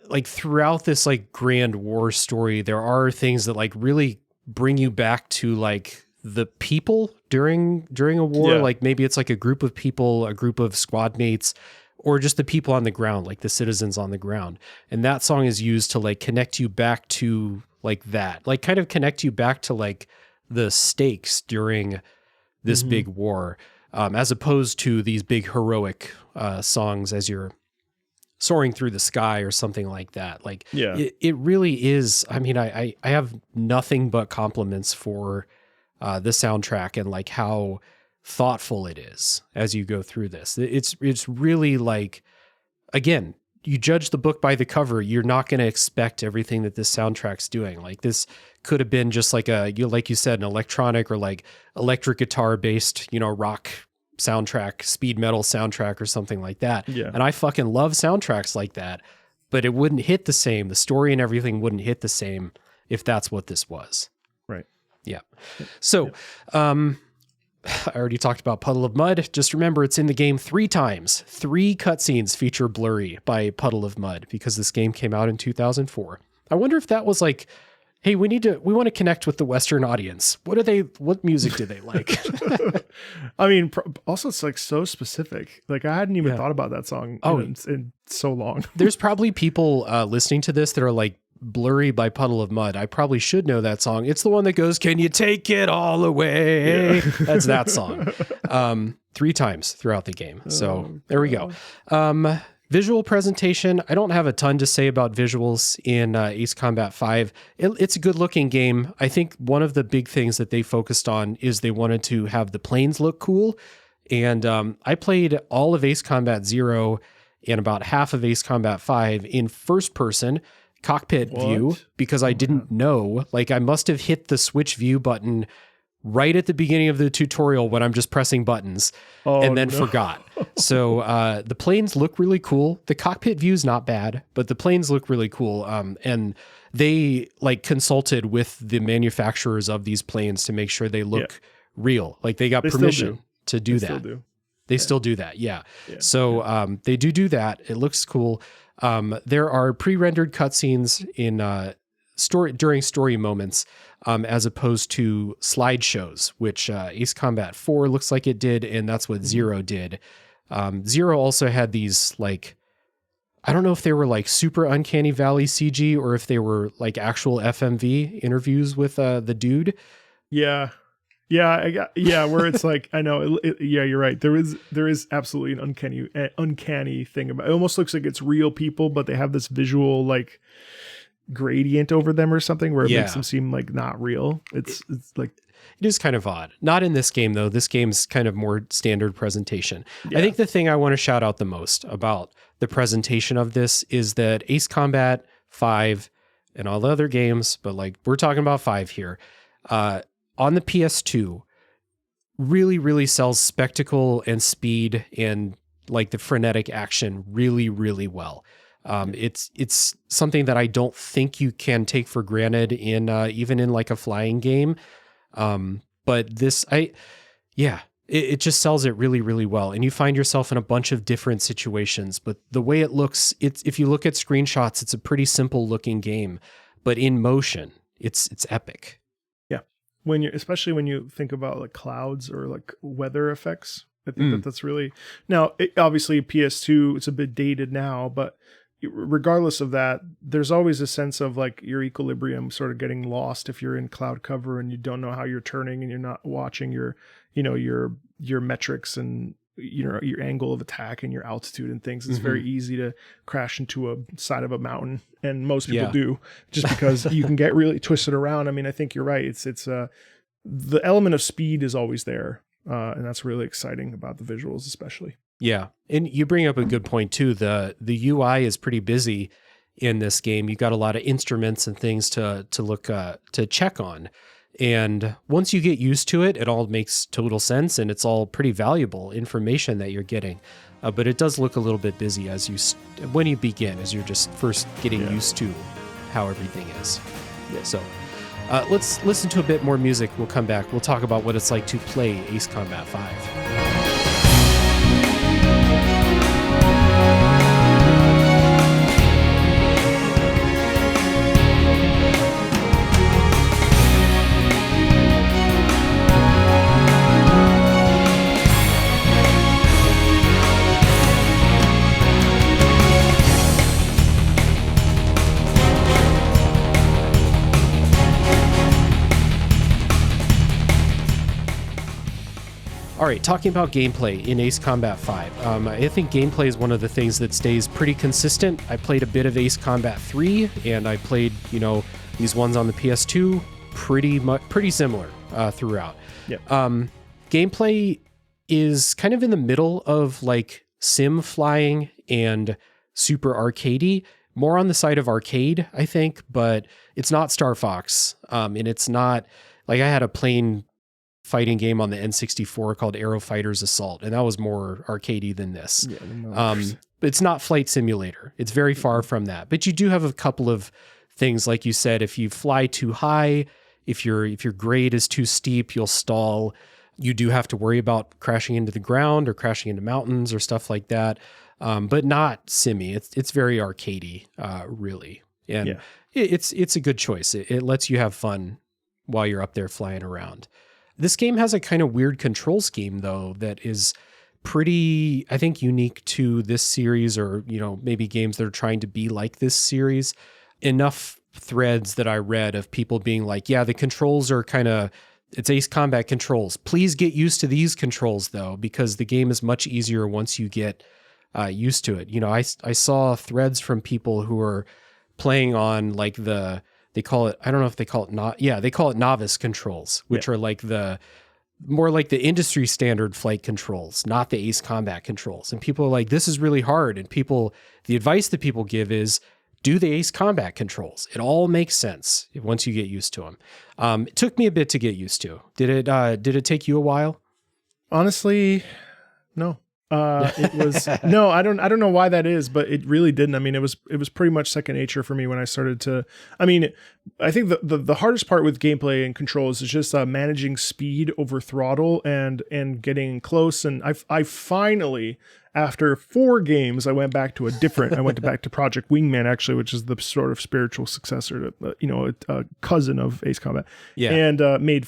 Like throughout this like grand war story, there are things that like really bring you back to like the people during a war. Like maybe it's like a group of people, a group of squad mates, or just the people on the ground, like the citizens on the ground. And that song is used to like connect you back to like that, like kind of connect you back to like the stakes during this big war, as opposed to these big heroic songs as you're soaring through the sky or something like that. Like it really is. I mean, I have nothing but compliments for the soundtrack and like how thoughtful it is as you go through this. It's really like, again, you judge the book by the cover. You're not going to expect everything that this soundtrack's doing. Like this could have been just like like you said, an electronic or like electric guitar based, rock soundtrack, speed metal soundtrack or something like that. Yeah. And I fucking love soundtracks like that, but it wouldn't hit the same. The story and everything wouldn't hit the same if that's what this was. Right. Yeah. So, I already talked about Puddle of Mud. Just remember it's in the game 3 times. 3 cutscenes feature Blurry by Puddle of Mud because this game came out in 2004. I wonder if that was like, hey, we want to connect with the Western audience. What music do they like? I mean, also it's like so specific. Like I hadn't even thought about that song in so long. There's probably people listening to this that are like, Blurry by Puddle of Mud. I probably should know that song. It's the one that goes, "Can you take it all away?" Yeah. That's that song. 3 times throughout the game. So there we go. Visual presentation. I don't have a ton to say about visuals in Ace Combat 5. It's a good looking game. I think one of the big things that they focused on is they wanted to have the planes look cool. And I played all of Ace Combat 0 and about half of Ace Combat 5 in first person cockpit view because I didn't know. Like I must have hit the switch view button right at the beginning of the tutorial when I'm just pressing buttons and then forgot. So the planes look really cool. The cockpit view is not bad, but the planes look really cool. And they like consulted with the manufacturers of these planes to make sure they look real. Like they got permission to do that. They still do that. Yeah. So they do that. It looks cool. There are pre-rendered cutscenes in during story moments, as opposed to slideshows, which Ace Combat 4 looks like it did, and that's what 0 did. 0 also had these like, I don't know if they were like super Uncanny Valley CG or if they were like actual FMV interviews with the dude. Yeah. Yeah, where it's like, I know, yeah, you're right. There is absolutely an uncanny thing about it. It almost looks like it's real people, but they have this visual like gradient over them or something where it makes them seem like not real. It's like, it is kind of odd. Not in this game though. This game's kind of more standard presentation. I think the thing I want to shout out the most about the presentation of this is that Ace Combat 5 and all the other games, but like we're talking about 5 here, on the PS2, really, really sells spectacle and speed and like the frenetic action really, really well. It's something that I don't think you can take for granted in even in like a flying game. But this, it just sells it really, really well. And you find yourself in a bunch of different situations. But the way it looks, if you look at screenshots, it's a pretty simple looking game. But in motion, it's epic. Especially when you think about like clouds or like weather effects, I think that's really, now obviously PS2, it's a bit dated now, but regardless of that, there's always a sense of like your equilibrium sort of getting lost if you're in cloud cover and you don't know how you're turning and you're not watching your metrics and your angle of attack and your altitude and things. It's very easy to crash into a side of a mountain, and most people do, just because you can get really twisted around. I mean, I think you're right. It's the element of speed is always there. and that's really exciting about the visuals, especially. Yeah, and you bring up a good point too. The UI is pretty busy in this game. You got a lot of instruments and things to look to check on, and once you get used to it, it all makes total sense, and it's all pretty valuable information that you're getting. But it does look a little bit busy when you begin, as you're just first getting used to how everything is. Yeah. So let's listen to a bit more music. We'll come back. We'll talk about what it's like to play Ace Combat 5. All right, talking about gameplay in Ace Combat 5. I think gameplay is one of the things that stays pretty consistent. I played a bit of Ace Combat 3, and I played, these ones on the PS2, pretty similar throughout. Yep. Gameplay is kind of in the middle of like sim flying and super arcadey, more on the side of arcade, I think, but it's not Star Fox, and it's not like I had a plain fighting game on the N64 called Aero Fighters Assault, and that was more arcadey than this. It's not Flight Simulator. It's very far from that. But you do have a couple of things, like you said, if you fly too high, if your grade is too steep, you'll stall. You do have to worry about crashing into the ground or crashing into mountains or stuff like that. But not simmy. It's very arcadey, really. And it's a good choice. It lets you have fun while you're up there flying around. This game has a kind of weird control scheme, though, that is pretty, I think, unique to this series, or, maybe games that are trying to be like this series. Enough threads that I read of people being like, yeah, the controls are it's Ace Combat controls. Please get used to these controls, though, because the game is much easier once you get used to it. I saw threads from people who are playing on like they call it, I don't know if they call it they call it novice controls, which are like more like the industry standard flight controls, not the Ace Combat controls. And people are like, this is really hard. And the advice that people give is do the Ace Combat controls. It all makes sense once you get used to them. It took me a bit to get used to. Did it take you a while? Honestly, no. It was no, I don't know why that is, but it really didn't. I mean, it was pretty much second nature for me when I started to, I think the hardest part with gameplay and controls is just managing speed over throttle and getting close. And I finally, after 4 games, I went back to back to Project Wingman, actually, which is the sort of spiritual successor to, a cousin of Ace Combat, and made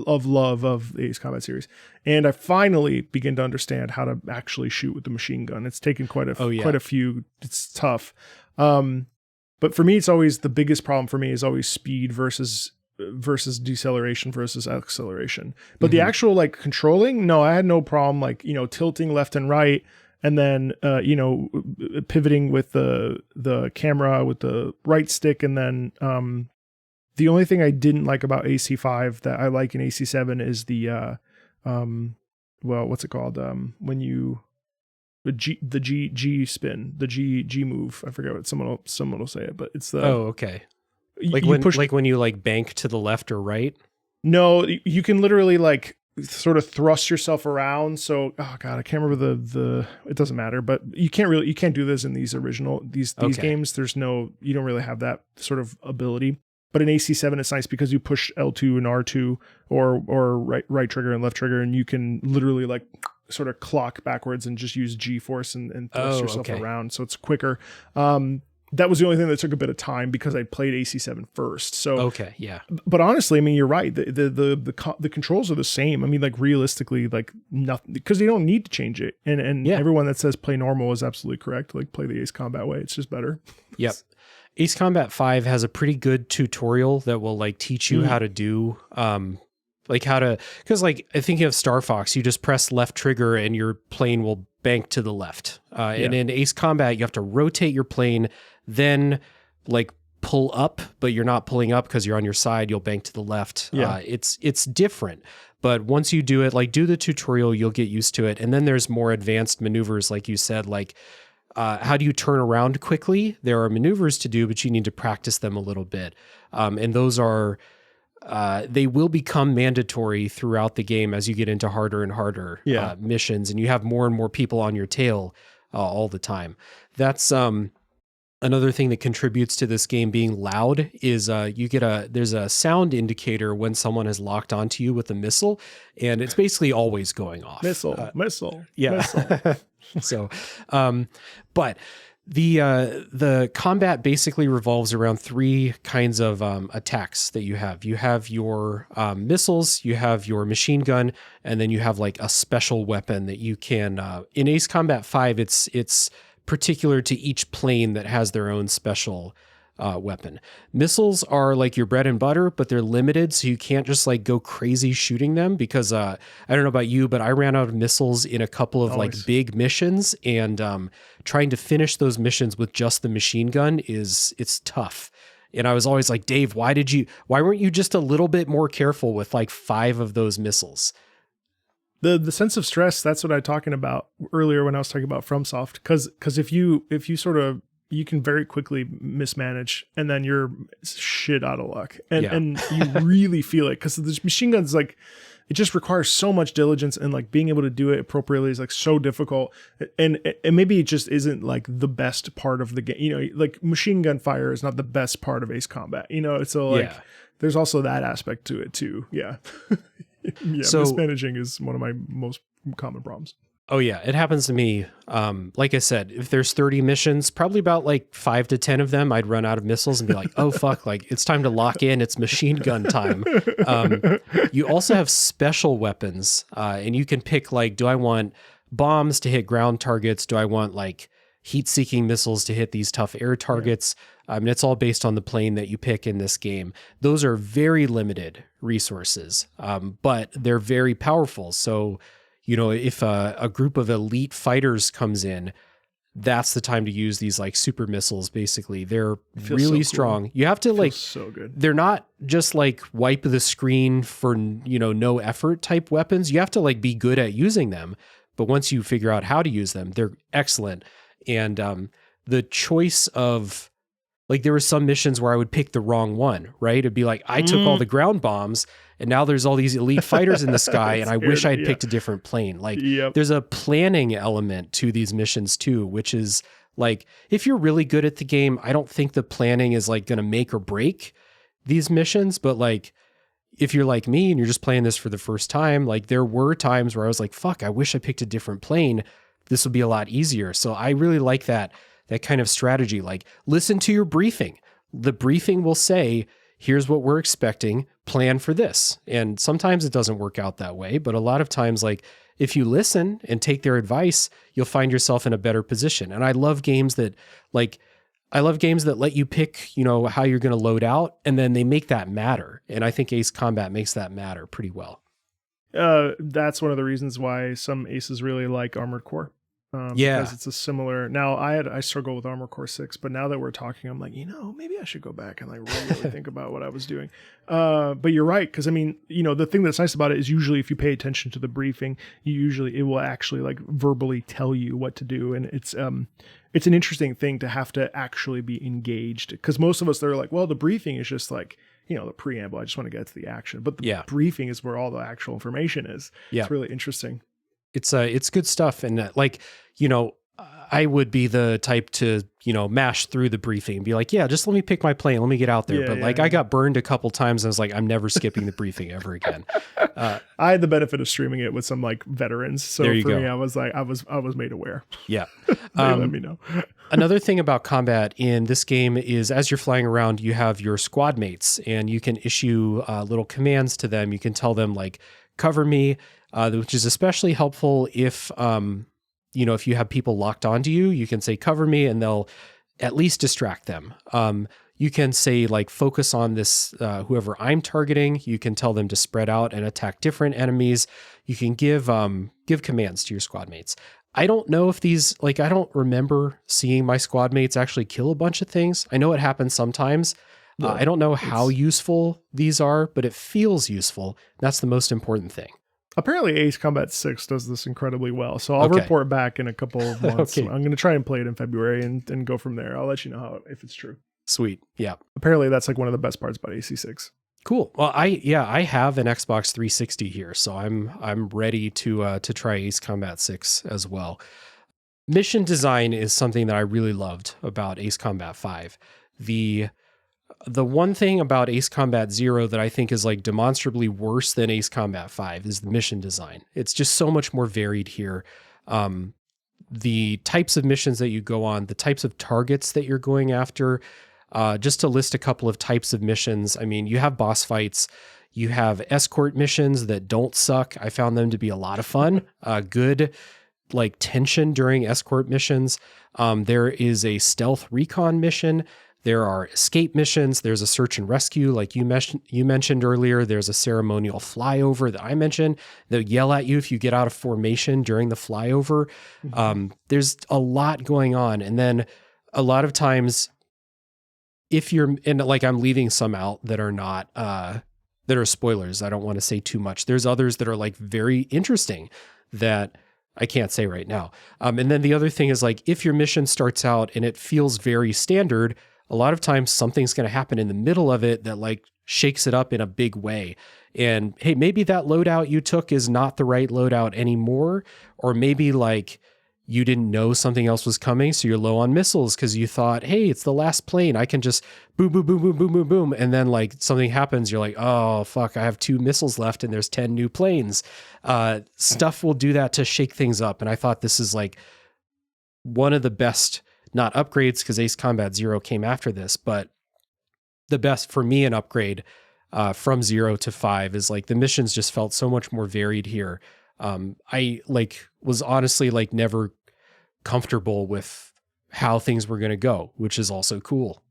of love of the Ace Combat series. And I finally began to understand how to actually shoot with the machine gun. It's taken quite a few. It's tough. But for me, it's always the biggest problem for me is always speed versus deceleration versus acceleration. But the actual like controlling, no, I had no problem like, tilting left and right. And then, pivoting with the camera with the right stick. And then the only thing I didn't like about AC5 that I like in AC7 is the, what's it called? When you, the G spin, the G move. I forget what someone will say it, but it's the... Oh, okay. When you bank to the left or right? No, you can literally sort of thrust yourself around. So, oh God, I can't remember it doesn't matter, but you can't do this in these games. You don't really have that sort of ability. But in AC7, it's nice because you push L2 and R2 or right trigger and left trigger, and you can literally sort of clock backwards and just use G-force and thrust yourself around. So it's quicker. That was the only thing that took a bit of time because I played AC7 first. So okay, yeah. But honestly, you're right. The controls are the same. Realistically, nothing, because they don't need to change it. And everyone that says play normal is absolutely correct. Play the Ace Combat way. It's just better. Yep. Ace Combat 5 has a pretty good tutorial that will teach you how to do because I think of Star Fox, you just press left trigger and your plane will bank to the left. And in Ace Combat, you have to rotate your plane, then pull up, but you're not pulling up because you're on your side. You'll bank to the left. Yeah. It's different. But once you do it, like do the tutorial, you'll get used to it. And then there's more advanced maneuvers, like you said, like how do you turn around quickly? There are maneuvers to do, but you need to practice them a little bit. And those are, they will become mandatory throughout the game as you get into harder and harder missions, and you have more and more people on your tail all the time. That's another thing that contributes to this game being loud is there's a sound indicator when someone has locked onto you with a missile, and it's basically always going off. Missile. Yeah. Missile. So, but the combat basically revolves around three kinds of attacks that you have. You have your missiles, you have your machine gun, and then you have like a special weapon that you can. In Ace Combat 5, it's particular to each plane that has their own special weapon. Missiles are like your bread and butter, but they're limited, so you can't just like go crazy shooting them because I don't know about you, but I ran out of missiles in a couple of like big missions, and trying to finish those missions with just the machine gun it's tough. And I was always like, Dave, why weren't you just a little bit more careful with like 5 of those missiles? The sense of stress, that's what I was talking about earlier when I was talking about FromSoft. Because if you sort of, you can very quickly mismanage, and then you're shit out of luck. And you really feel it, because this machine gun's like, it just requires so much diligence, and like being able to do it appropriately is like so difficult. And maybe it just isn't like the best part of the game. You know, like machine gun fire is not the best part of Ace Combat. You know, so like there's also that aspect to it too. Yeah. Yeah, so mismanaging is one of my most common problems. Oh yeah, it happens to me. Like I said, if there's 30 missions, probably about like 5 to 10 of them, I'd run out of missiles and be like, oh fuck, like it's time to lock in. It's machine gun time. You also have special weapons, and you can pick like, do I want bombs to hit ground targets? Do I want like heat-seeking missiles to hit these tough air targets? And it's all based on the plane that you pick in this game. Those are very limited resources, but they're very powerful. So, you know, if a group of elite fighters comes in, that's the time to use these like super missiles. Basically, they're really strong. You have to like, so good. They're not just like wipe the screen for, you know, no effort type weapons. You have to like be good at using them. But once you figure out how to use them, they're excellent. And the choice of, like, there were some missions where I would pick the wrong one, right? It'd be like, I took all the ground bombs, and now there's all these elite fighters in the sky, and I wish I'd picked a different plane. Like, there's a planning element to these missions too, which is like, if you're really good at the game, I don't think the planning is like going to make or break these missions. But like, if you're like me and you're just playing this for the first time, like there were times where I was like, fuck, I wish I picked a different plane. This would be a lot easier. So I really like that kind of strategy. Like, listen to your briefing. The briefing will say, here's what we're expecting, plan for this. And sometimes it doesn't work out that way, but a lot of times, like, if you listen and take their advice, you'll find yourself in a better position. And I love games that let you pick, you know, how you're going to load out, and then they make that matter. And I think Ace Combat makes that matter pretty well. That's one of the reasons why some aces really like Armored Core. Because it's a similar. Now I struggle with Armored Core 6, but now that we're talking, I'm like, you know, maybe I should go back and like really think about what I was doing. But you're right, because I mean, you know, the thing that's nice about it is usually if you pay attention to the briefing, it will actually like verbally tell you what to do, and it's an interesting thing to have to actually be engaged, because most of us, they're like, well, the briefing is just like, you know, the preamble. I just want to get to the action, but the briefing is where all the actual information is. Yeah, it's really interesting. It's good stuff. And like, you know, I would be the type to, you know, mash through the briefing and be like, yeah, just let me pick my plane. Let me get out there. I got burned a couple times. And I was like, I'm never skipping the briefing ever again. I had the benefit of streaming it with some like veterans. So for me, I was like, I was made aware. Yeah. Let me know. Another thing about combat in this game is as you're flying around, you have your squad mates, and you can issue little commands to them. You can tell them like, cover me, which is especially helpful if, you know, if you have people locked onto you, you can say, cover me, and they'll at least distract them. You can say like, focus on this, whoever I'm targeting. You can tell them to spread out and attack different enemies. You can give commands to your squad mates. I don't know if these, like, I don't remember seeing my squad mates actually kill a bunch of things. I know it happens sometimes. I don't know how useful these are, but it feels useful. That's the most important thing. Apparently Ace Combat 6 does this incredibly well. So I'll report back in a couple of months. I'm going to try and play it in February and go from there. I'll let you know if it's true. Sweet. Yeah. Apparently that's like one of the best parts about AC6. Cool. Well, I have an Xbox 360 here, so I'm ready to try Ace Combat 6 as well. Mission design is something that I really loved about Ace Combat 5. The one thing about Ace Combat 0 that I think is like demonstrably worse than Ace Combat 5 is the mission design. It's just so much more varied here. The types of missions that you go on, the types of targets that you're going after, just to list a couple of types of missions. I mean, you have boss fights, you have escort missions that don't suck. I found them to be a lot of fun. Good like tension during escort missions. There is a stealth recon mission. There are escape missions. There's a search and rescue, like you mentioned earlier. There's a ceremonial flyover that I mentioned. They'll yell at you if you get out of formation during the flyover. There's a lot going on. And then a lot of times, if you're in, like, I'm leaving some out that are not, that are spoilers. I don't want to say too much. There's others that are like very interesting that I can't say right now. And then the other thing is, like, if your mission starts out and it feels very standard, a lot of times something's going to happen in the middle of it that like shakes it up in a big way. And hey, maybe that loadout you took is not the right loadout anymore. Or maybe like you didn't know something else was coming, so you're low on missiles because you thought, hey, it's the last plane. I can just boom, boom, boom, boom, boom, boom, boom. And then like something happens. You're like, oh, fuck, I have 2 missiles left and there's 10 new planes. Stuff will do that to shake things up. And I thought this is like one of the best, not upgrades because Ace Combat 0 came after this, but the best for me an upgrade from 0 to 5 is like the missions just felt so much more varied here. I like was honestly like never comfortable with how things were going to go, which is also cool.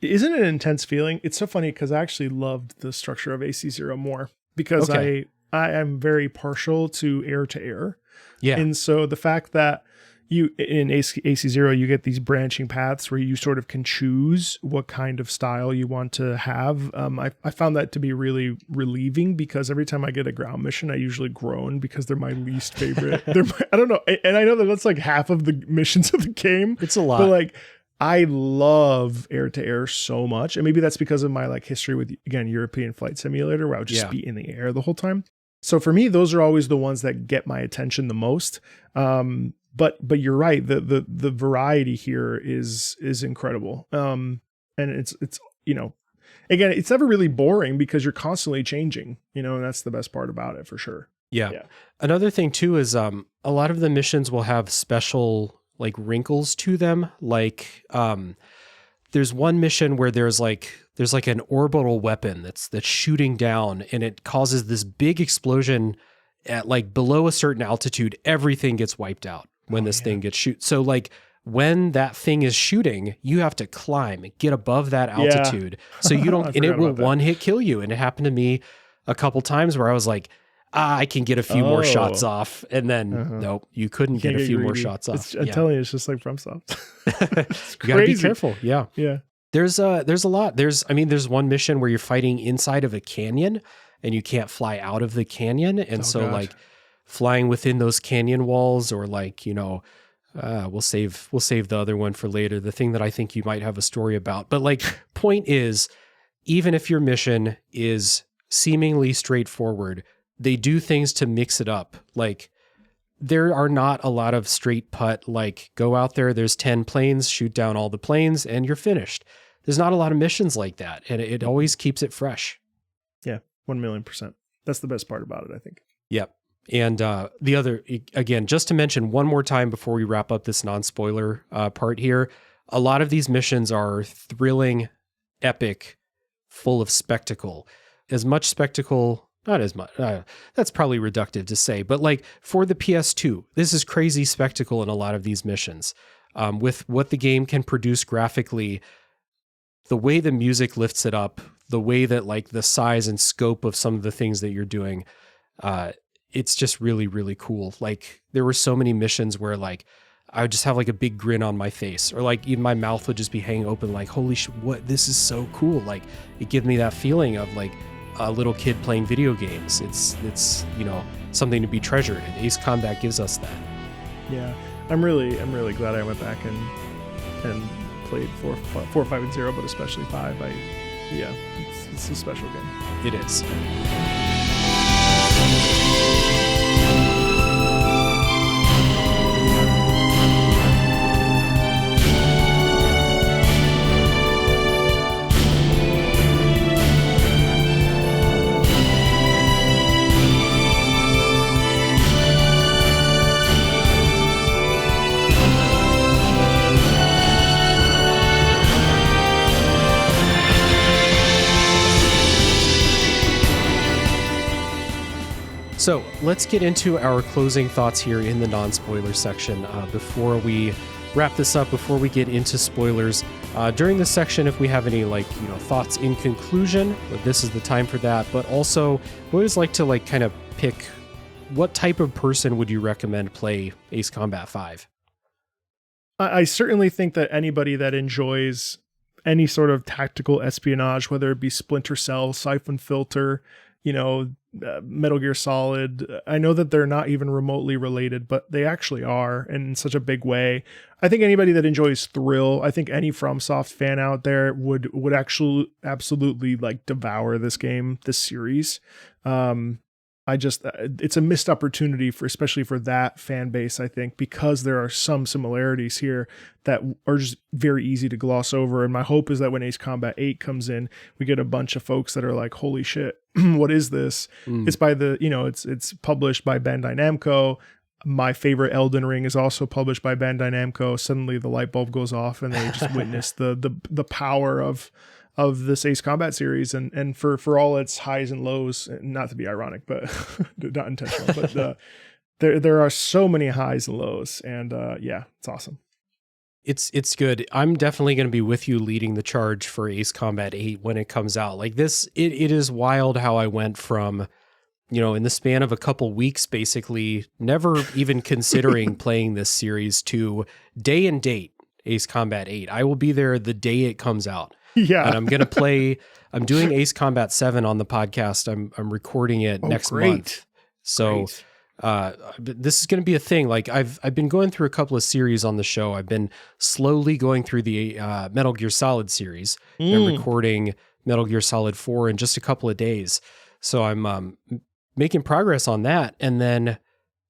Isn't it an intense feeling? It's so funny because I actually loved the structure of AC0 more because I am very partial to air. Yeah. And so the fact that you in AC0, you get these branching paths where you sort of can choose what kind of style you want to have. I found that to be really relieving because every time I get a ground mission, I usually groan because they're my least favorite. I don't know. And I know that that's like half of the missions of the game. It's a lot. But like, I love air so much. And maybe that's because of my like history with, again, European Flight Simulator, where I would just be in the air the whole time. So for me, those are always the ones that get my attention the most. But you're right. The variety here is incredible. And it's, you know, again, it's never really boring because you're constantly changing, you know, and that's the best part about it for sure. Yeah. Another thing too is, a lot of the missions will have special like wrinkles to them. Like, there's one mission where there's like an orbital weapon that's shooting down and it causes this big explosion at like below a certain altitude. Everything gets wiped out when this thing gets shoot. So like when that thing is shooting, you have to climb, get above that altitude. So you don't, and it will one hit kill you. And it happened to me a couple times where I was like, I can get a few more shots off. And then nope, you couldn't get a few more shots off. I'm telling you, it's just like FromSoft. You gotta be careful. Yeah. Yeah. There's a lot. There's one mission where you're fighting inside of a canyon and you can't fly out of the canyon. And like flying within those canyon walls, or like, you know, we'll save the other one for later. The thing that I think you might have a story about, but like point is, even if your mission is seemingly straightforward, they do things to mix it up. Like there are not a lot of straight putt, like go out there, there's 10 planes, shoot down all the planes and you're finished. There's not a lot of missions like that. And it always keeps it fresh. Yeah. 1,000,000%. That's the best part about it, I think. Yep. And the other, again, just to mention one more time before we wrap up this non-spoiler part here, a lot of these missions are thrilling, epic, full of spectacle. As much spectacle, not as much, that's probably reductive to say, but like for the PS2, this is crazy spectacle in a lot of these missions. With what the game can produce graphically, the way the music lifts it up, the way that like the size and scope of some of the things that you're doing, it's just really, really cool. Like there were so many missions where like I would just have like a big grin on my face, or like even my mouth would just be hanging open like, holy shit, what, this is so cool. Like it gave me that feeling of like a little kid playing video games. It's you know, something to be treasured, and Ace Combat gives us that. Yeah, I'm really glad I went back and played 4, 5, and 0, but especially 5. It's a special game. It is. So let's get into our closing thoughts here in the non-spoiler section. Before we wrap this up, before we get into spoilers, during this section, if we have any thoughts in conclusion, this is the time for that. But also, we always like to kind of pick what type of person would you recommend play Ace Combat 5? I certainly think that anybody that enjoys any sort of tactical espionage, whether it be Splinter Cell, Siphon Filter, Metal Gear Solid. I know that they're not even remotely related, but they actually are in such a big way. I think anybody that enjoys thrill, I think any FromSoft fan out there would actually absolutely devour this game, this series. It's a missed opportunity especially for that fan base, I think, because there are some similarities here that are just very easy to gloss over. And my hope is that when Ace Combat 8 comes in, we get a bunch of folks that are like, holy shit, what is this? It's by it's published by Bandai Namco. My favorite Elden Ring is also published by Bandai Namco. Suddenly the light bulb goes off and they just witness the power of this Ace Combat series, and for all its highs and lows, not to be ironic, but not intentional, but there are so many highs and lows, and it's awesome. It's good. I'm definitely going to be with you leading the charge for Ace Combat 8 when it comes out. Like this, it is wild how I went from, in the span of a couple weeks, basically never even considering playing this series to day and date Ace Combat 8. I will be there the day it comes out. Yeah. And I'm going to play, I'm doing Ace Combat 7 on the podcast. I'm recording it next month. So this is going to be a thing. Like I've been going through a couple of series on the show. I've been slowly going through the Metal Gear Solid series. I'm recording Metal Gear Solid 4 in just a couple of days. So I'm making progress on that. And then,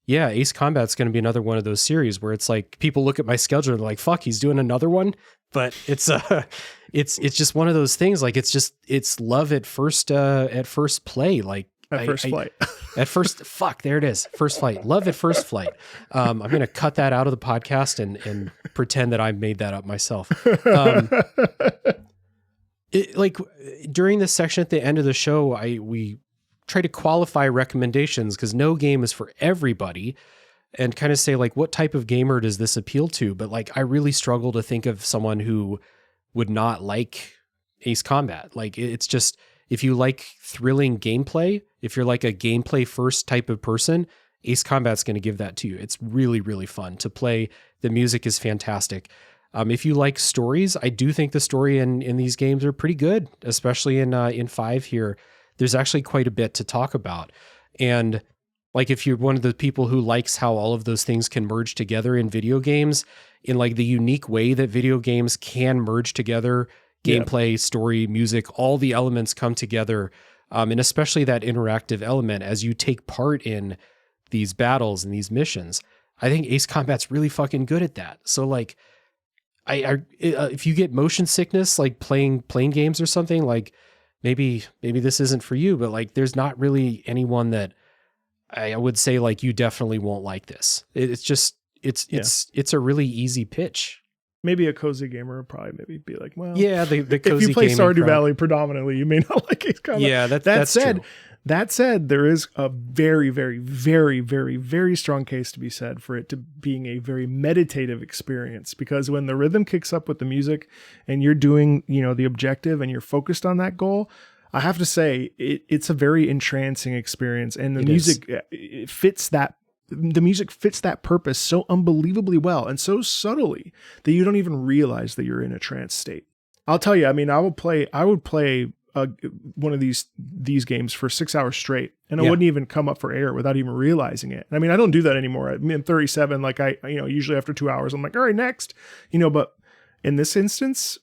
Ace Combat's going to be another one of those series where it's like people look at my schedule and they're like, fuck, he's doing another one. But it's just one of those things. Like it's love at first play. Like at first flight. At first, there it is. First flight. Love at first flight. I'm going to cut that out of the podcast and pretend that I made that up myself. During this section at the end of the show, we try to qualify recommendations because no game is for everybody, and kind of say what type of gamer does this appeal to? But I really struggle to think of someone who would not like Ace Combat. It's just, if you like thrilling gameplay, if you're a gameplay first type of person, Ace Combat's going to give that to you. It's really, really fun to play. The music is fantastic. If you like stories, I do think the story in these games are pretty good, especially in 5 here. There's actually quite a bit to talk about. And if you're one of the people who likes how all of those things can merge together in video games, in the unique way that video games can merge together, gameplay, story, music, all the elements come together. And especially that interactive element as you take part in these battles and these missions. I think Ace Combat's really fucking good at that. So if you get motion sickness, playing games or something, maybe this isn't for you, but there's not really anyone that I would say you definitely won't like this. It's just, it's a really easy pitch. Maybe a cozy gamer would probably maybe be like, well, the cozy if you play gaming Stardew Valley predominantly, you may not like Ace Combat. Yeah, that's true. That said, there is a very, very, very, very, very strong case to be said for it to being a very meditative experience, because when the rhythm kicks up with the music and you're doing, the objective and you're focused on that goal, I have to say it's a very entrancing experience, and the It music it fits that. The music fits that purpose so unbelievably well and so subtly that you don't even realize that you're in a trance state. I'll tell you, I mean, I would play one of these games for 6 hours straight, and I wouldn't even come up for air without even realizing it. I mean, I don't do that anymore. I'm 37. Like usually after 2 hours, I'm like, all right, next, but in this instance,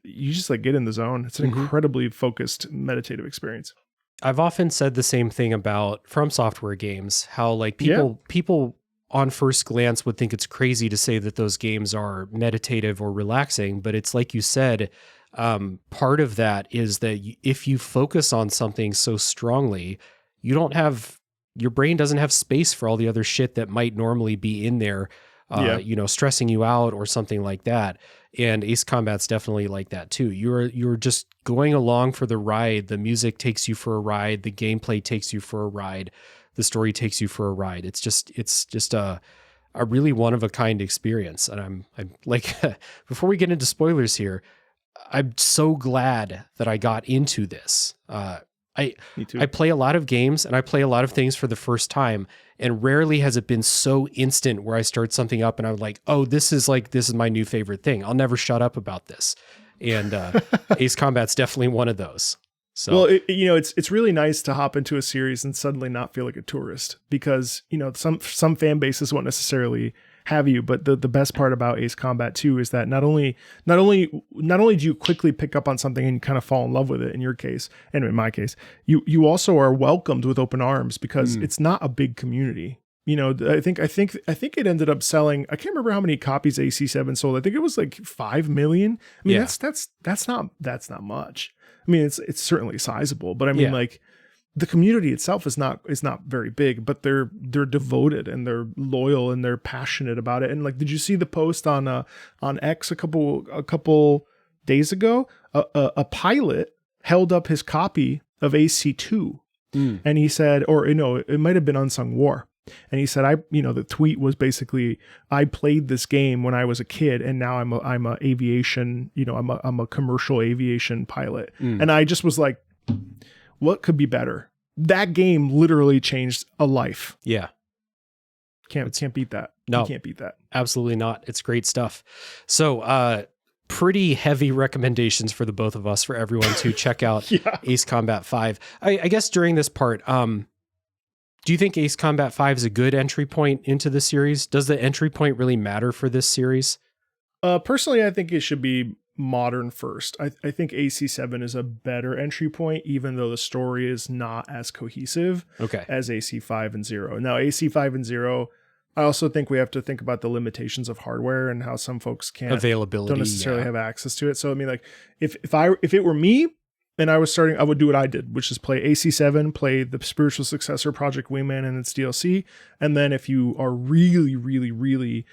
you just like get in the zone. It's an incredibly focused meditative experience. I've often said the same thing about From Software games, how like people on first glance would think it's crazy to say that those games are meditative or relaxing, but it's like you said, part of that is that if you focus on something so strongly, your brain doesn't have space for all the other shit that might normally be in there, stressing you out or something like that. And Ace Combat's definitely like that too. You're just going along for the ride. The music takes you for a ride. The gameplay takes you for a ride. The story takes you for a ride. It's just a really one of a kind experience. And I'm like, before we get into spoilers here, I'm so glad that I got into this. Me too. I play a lot of games and I play a lot of things for the first time, and rarely has it been so instant where I start something up and I'm like, oh, this is my new favorite thing. I'll never shut up about this. And Ace Combat's definitely one of those. So, well, it's really nice to hop into a series and suddenly not feel like a tourist, because, some fan bases won't necessarily have you, but the best part about Ace Combat 2 is that not only do you quickly pick up on something and you kind of fall in love with it in your case, and in my case, you also are welcomed with open arms, because it's not a big community. I think it ended up selling, I can't remember how many copies AC7 sold. I think it was like 5 million. I mean, that's not much. I mean, it's certainly sizable, but I mean, like, the community itself is not very big, but they're devoted and they're loyal and they're passionate about it. And like, did you see the post on X a couple days ago? A pilot held up his copy of AC2, and he said, or it might have been Unsung War. And he said, the tweet was basically, I played this game when I was a kid, and now I'm a aviation, I'm a commercial aviation pilot. And I just was like, what could be better? That game literally changed a life. Yeah. Can't beat that. No, you can't beat that. Absolutely not. It's great stuff. So, pretty heavy recommendations for the both of us, for everyone to check out Ace Combat 5. I guess during this part, do you think Ace Combat 5 is a good entry point into the series? Does the entry point really matter for this series? Personally, I think it should be modern first. I think AC7 is a better entry point, even though the story is not as cohesive as AC5 and 0. Now, AC5 and 0, I also think we have to think about the limitations of hardware and how some folks don't necessarily have access to it. So I mean, like, if it were me and I was starting, I would do what I did, which is play AC7, play the spiritual successor Project Wingman and its DLC, and then if you are really, really, really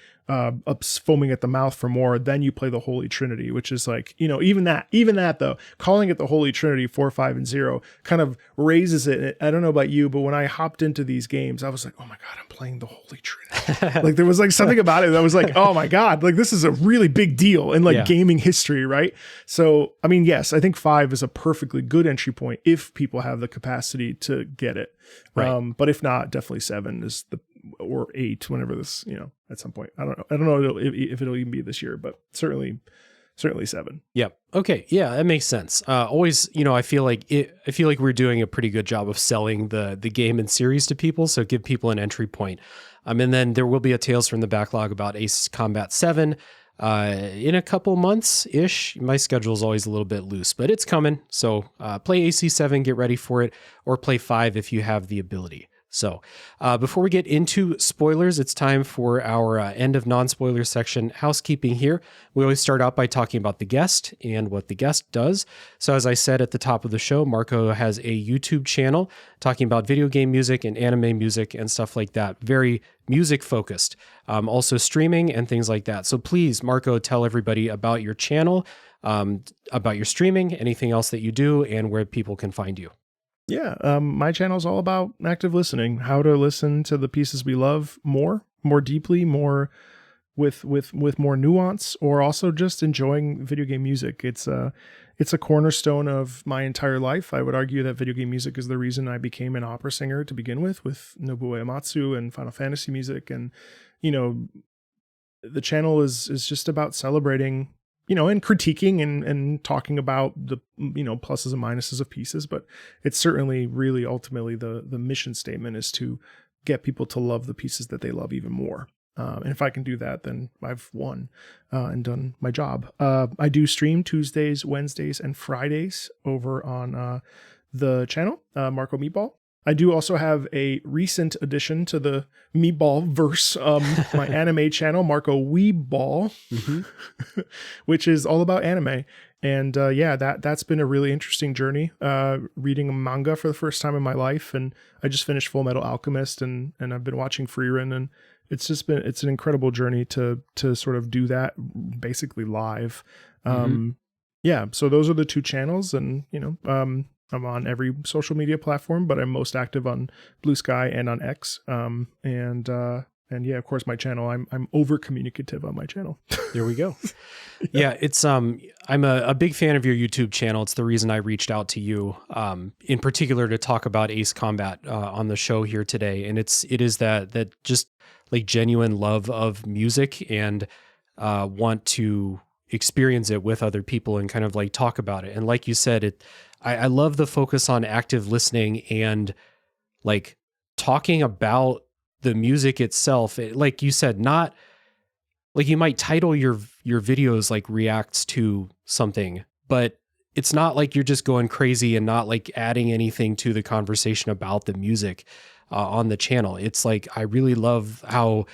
foaming at the mouth for more, then you play the Holy Trinity, which is like, even that though, calling it the Holy Trinity 4, 5, and 0 kind of raises it. I don't know about you, but when I hopped into these games, I was like, oh my God, I'm playing the Holy Trinity. Like, there was like something about it that was like, oh my God, like, this is a really big deal in like gaming history, right? So, I mean, yes, I think 5 is a perfectly good entry point if people have the capacity to get it. Right. But if not, definitely 7 is or 8, whenever this, at some point. I don't know if it'll even be this year, but certainly 7. Yep. Okay. Yeah, that makes sense. Always, I feel like we're doing a pretty good job of selling the game and series to people. So give people an entry point. And then there will be a Tales from the Backlog about Ace Combat 7 in a couple months ish. My schedule is always a little bit loose, but it's coming. So play AC7, get ready for it, or play 5 if you have the ability. So before we get into spoilers, it's time for our end of non-spoiler section housekeeping here. We always start out by talking about the guest and what the guest does. So as I said at the top of the show, Marco has a YouTube channel talking about video game music and anime music and stuff like that. Very music focused. Also streaming and things like that. So please, Marco, tell everybody about your channel, about your streaming, anything else that you do, and where people can find you. Yeah, my channel is all about active listening, how to listen to the pieces we love more deeply, more with more nuance, or also just enjoying video game music. It's a cornerstone of my entire life. I would argue that video game music is the reason I became an opera singer to begin with Nobuo Uematsu and Final Fantasy music. And, the channel is just about celebrating, and critiquing and talking about the, pluses and minuses of pieces. But it's certainly really ultimately the mission statement is to get people to love the pieces that they love even more. And if I can do that, then I've won and done my job. I do stream Tuesdays, Wednesdays, and Fridays over on the channel, MarcoMeatball. I do also have a recent addition to the Meatball verse, my anime channel, MarcoMeatball, which is all about anime. And that's been a really interesting journey, reading a manga for the first time in my life. And I just finished Full Metal Alchemist, and I've been watching Frieren, and it's an incredible journey to sort of do that basically live. So those are the two channels, and I'm on every social media platform, but I'm most active on Blue Sky and on X. And of course my channel, I'm over communicative on my channel. There we go. Yeah. It's, I'm a big fan of your YouTube channel. It's the reason I reached out to you, in particular to talk about Ace Combat, on the show here today. And it is that just like genuine love of music and, want to experience it with other people and kind of like talk about it. And like you said, I love the focus on active listening and like talking about the music itself. Like you said, not like you might title your videos like reacts to something, but it's not like you're just going crazy and not like adding anything to the conversation about the music on the channel. It's like, I really love how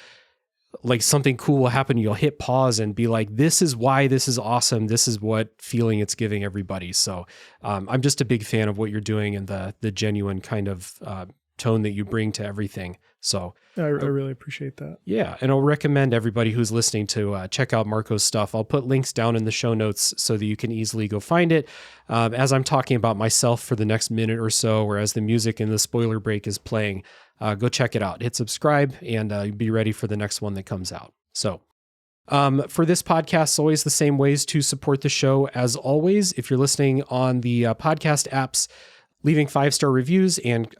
like something cool will happen. You'll hit pause and be like, this is why this is awesome. This is what feeling it's giving everybody. So I'm just a big fan of what you're doing and the genuine kind of tone that you bring to everything. So I really appreciate that. Yeah. And I'll recommend everybody who's listening to check out Marco's stuff. I'll put links down in the show notes so that you can easily go find it. As I'm talking about myself for the next minute or so, or as the music in the spoiler break is playing, go check it out. Hit subscribe and be ready for the next one that comes out. So for this podcast, always the same ways to support the show. As always, if you're listening on the podcast apps, leaving 5-star reviews and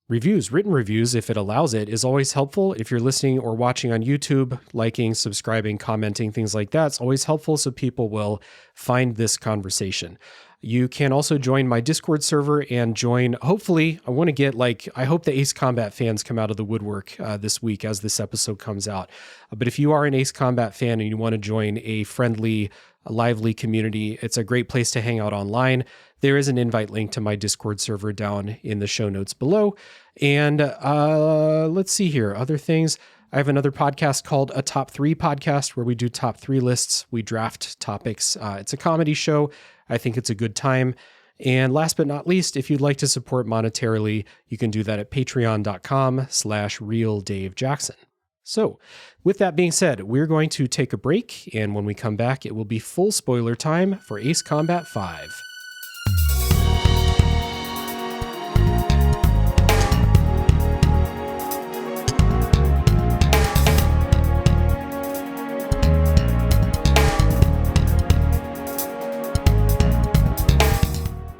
written reviews, if it allows it, is always helpful. If you're listening or watching on YouTube, liking, subscribing, commenting, things like that, it's always helpful so people will find this conversation. You can also join my Discord server and join, hopefully, I want to get I hope the Ace Combat fans come out of the woodwork this week as this episode comes out. But if you are an Ace Combat fan and you want to join a friendly, lively community, it's a great place to hang out online. There is an invite link to my Discord server down in the show notes below. And let's see here, other things. I have another podcast called A Top 3 Podcast where we do top 3 lists. We draft topics. It's a comedy show. I think it's a good time. And last but not least, if you'd like to support monetarily, you can do that at patreon.com/realdavejackson. So with that being said, we're going to take a break. And when we come back, it will be full spoiler time for Ace Combat 5.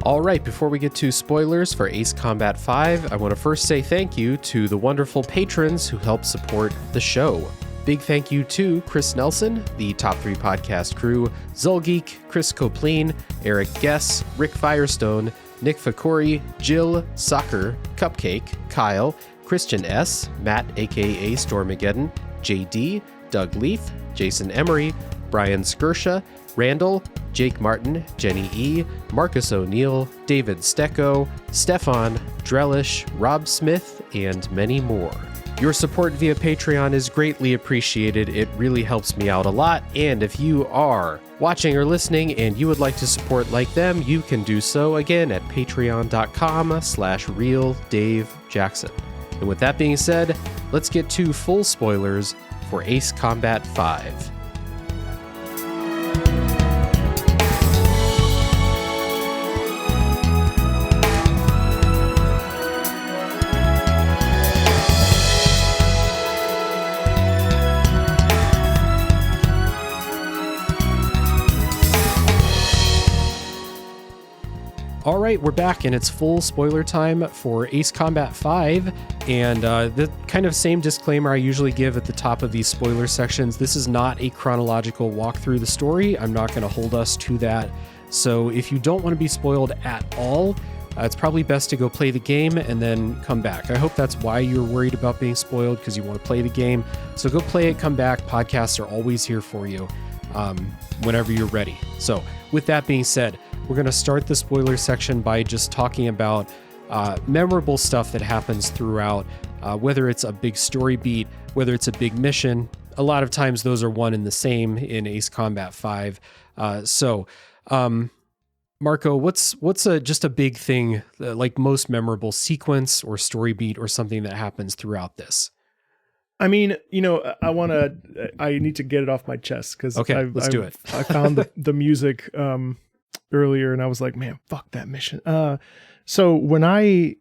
All right, before we get to spoilers for Ace Combat 5, I want to first say thank you to the wonderful patrons who help support the show. Big thank you to Chris Nelson, the Top 3 Podcast crew, Zulgeek, Chris Copleen, Eric Guess, Rick Firestone, Nick Fakori, Jill, Soccer, Cupcake, Kyle, Christian S., Matt aka Stormageddon, JD, Doug Leaf, Jason Emery, Brian Skirsha, Randall, Jake Martin, Jenny E., Marcus O'Neill, David Stecco, Stefan, Drellish, Rob Smith, and many more. Your support via Patreon is greatly appreciated. It really helps me out a lot. And if you are watching or listening and you would like to support like them, you can do so again at patreon.com/realdavejackson. And with that being said, let's get to full spoilers for Ace Combat 5. All right, we're back, and it's full spoiler time for Ace Combat 5, and the kind of same disclaimer I usually give at the top of these spoiler sections. This is not a chronological walk through the story. I'm not going to hold us to that. So if you don't want to be spoiled at all, it's probably best to go play the game and then come back. I hope that's why you're worried about being spoiled, because you want to play the game. So go play it, come back. Podcasts are always here for you whenever you're ready. So with that being said, we're going to start the spoiler section by just talking about memorable stuff that happens throughout, whether it's a big story beat, whether it's a big mission. A lot of times those are one and the same in Ace Combat 5. Marco, what's just a big thing, like most memorable sequence or story beat or something that happens throughout this? I mean, I need to get it off my chest because let's do it. I found the music earlier and I was like, man, fuck that mission. So when I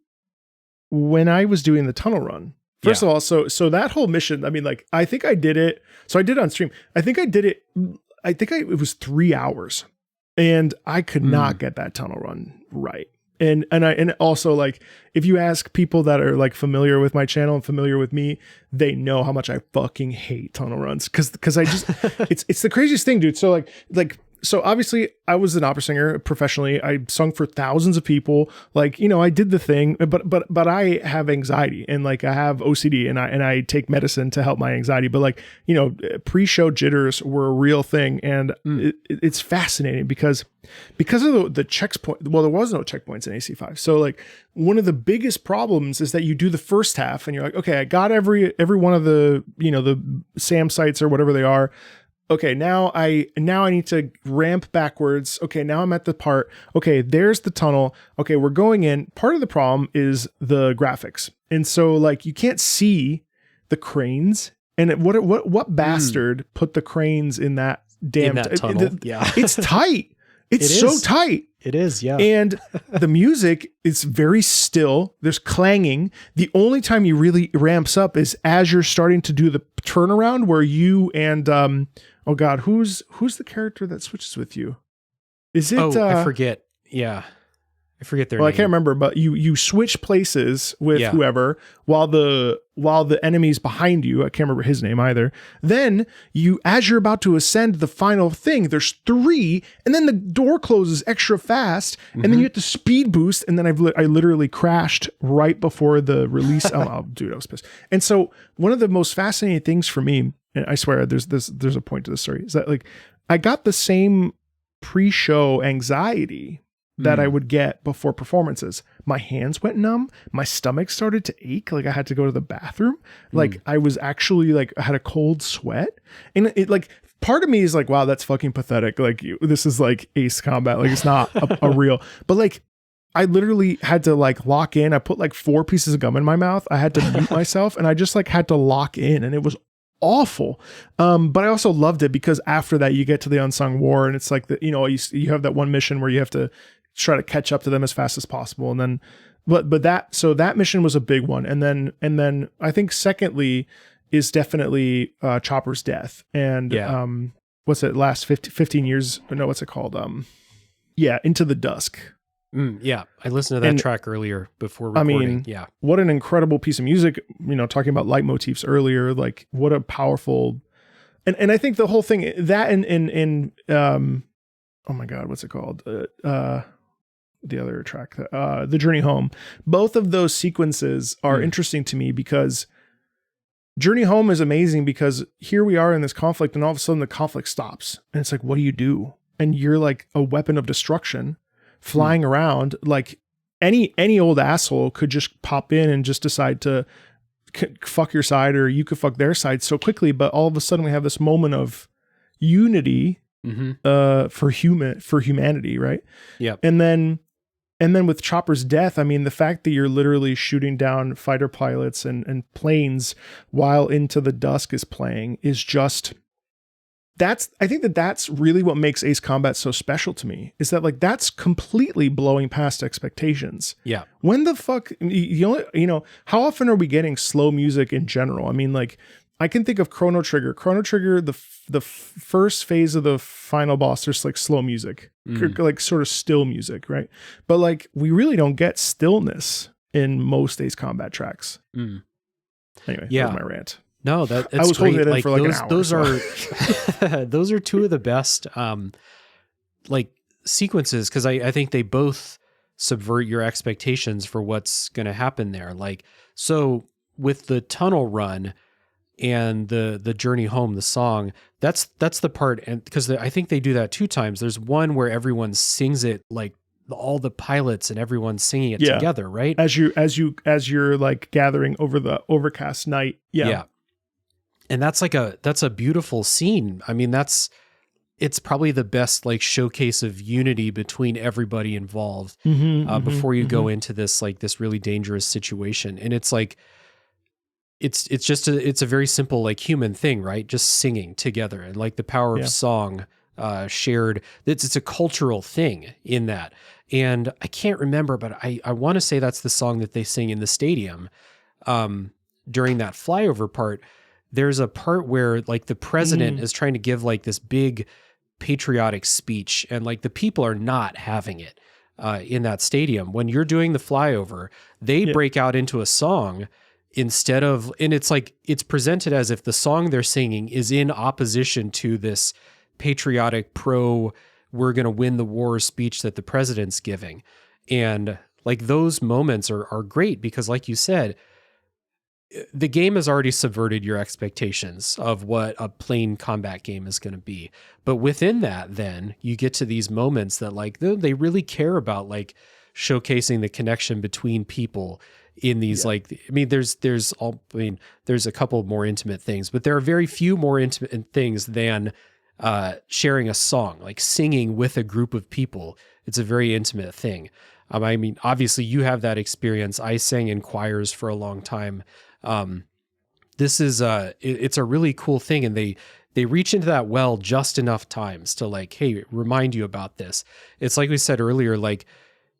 was doing the tunnel run, first of all, so that whole mission, I mean, like, I think I did it. So I did it on stream. I think it was 3 hours and I could not get that tunnel run right. And also, like, if you ask people that are like familiar with my channel and familiar with me, they know how much I fucking hate tunnel runs. Cause I just, it's the craziest thing, dude. So so obviously I was an opera singer professionally. I sung for thousands of people. Like, I did the thing, but I have anxiety and like I have OCD and I take medicine to help my anxiety. But like, pre-show jitters were a real thing. And it's fascinating because of the checkpoint. Well, there was no checkpoints in AC5. So like one of the biggest problems is that you do the first half and you're like, okay, I got every one of the, the SAM sites or whatever they are. Okay, now I need to ramp backwards. Okay, now I'm at the part. Okay, there's the tunnel. Okay, we're going in. Part of the problem is the graphics. And so like you can't see the cranes. And what bastard put the cranes in that damn tunnel? Yeah. It's tight. It's so tight. It is, yeah. And the music is very still. There's clanging. The only time you really ramps up is as you're starting to do the turnaround where you and oh God, who's the character that switches with you? Is it? I forget. Yeah, I forget their name. I can't remember. But you switch places with whoever while the enemy's behind you. I can't remember his name either. Then as you're about to ascend the final thing, there's 3, and then the door closes extra fast, and then you get the speed boost, and then I literally crashed right before the release. Dude, I was pissed. And so one of the most fascinating things for me, and I swear there's a point to this story, is that like I got the same pre-show anxiety that I would get before performances. My hands went numb. My stomach started to ache. Like I had to go to the bathroom. Like I was actually like, I had a cold sweat. And it like, part of me is like, wow, that's fucking pathetic. Like this is like Ace Combat. Like it's not a real, but like, I literally had to like lock in. I put like 4 pieces of gum in my mouth. I had to mute myself and I just like had to lock in, and it was awful. But I also loved it because after that you get to the Unsung War, and it's like you have that one mission where you have to try to catch up to them as fast as possible. And then, but that mission was a big one. And then I think secondly is definitely Chopper's death. And what's it, last 15 years? No, what's it called? Into the Dusk. Yeah, I listened to that track earlier before recording. What an incredible piece of music. Talking about leitmotifs earlier, like what a powerful, and I think the whole thing that in oh my God, what's it called? The other track, The Journey Home. Both of those sequences are interesting to me because Journey Home is amazing because here we are in this conflict, and all of a sudden the conflict stops, and it's like, what do you do? And you're like a weapon of destruction flying around. Like any old asshole could just pop in and just decide to fuck your side, or you could fuck their side so quickly. But all of a sudden we have this moment of unity for humanity, right? Yeah. And then with Chopper's death, I mean, the fact that you're literally shooting down fighter pilots and planes while Into the Dusk is playing is just, I think that's really what makes Ace Combat so special to me, is that like, that's completely blowing past expectations. Yeah. When the fuck, how often are we getting slow music in general? I mean, like, I can think of Chrono Trigger. Chrono Trigger, the first phase of the final boss, there's like slow music, like sort of still music, right? But like we really don't get stillness in most Ace Combat tracks. Anyway, that was my rant. No, that's I was great. holding it in like for like an hour. Those are those are two of the best like sequences, because I think they both subvert your expectations for what's going to happen there. Like, so with the tunnel run and the journey home, the song, that's the part, and because I think they do that 2 times. There's one where everyone sings it, like all the pilots and everyone's singing it together, right? As you're like gathering over the overcast night. Yeah. And that's a beautiful scene. I mean, it's probably the best like showcase of unity between everybody involved before you go into this really dangerous situation. And it's like, it's a very simple like human thing, right? Just singing together, and like the power of song shared. It's a cultural thing in that. And I can't remember, but I want to say that's the song that they sing in the stadium during that flyover part. There's a part where like the president is trying to give like this big patriotic speech, and like the people are not having it in that stadium. When you're doing the flyover, they break out into a song instead of, and it's like, it's presented as if the song they're singing is in opposition to this patriotic we're going to win the war speech that the president's giving. And like those moments are great because, like you said, the game has already subverted your expectations of what a plain combat game is going to be. But within that, then you get to these moments that like they really care about, like showcasing the connection between people in these, like, I mean, there's a couple more intimate things, but there are very few more intimate things than sharing a song, like singing with a group of people. It's a very intimate thing. I mean, obviously you have that experience. I sang in choirs for a long time. This is it's a really cool thing, and they reach into that well just enough times to like, hey, remind you about this. It's like we said earlier, like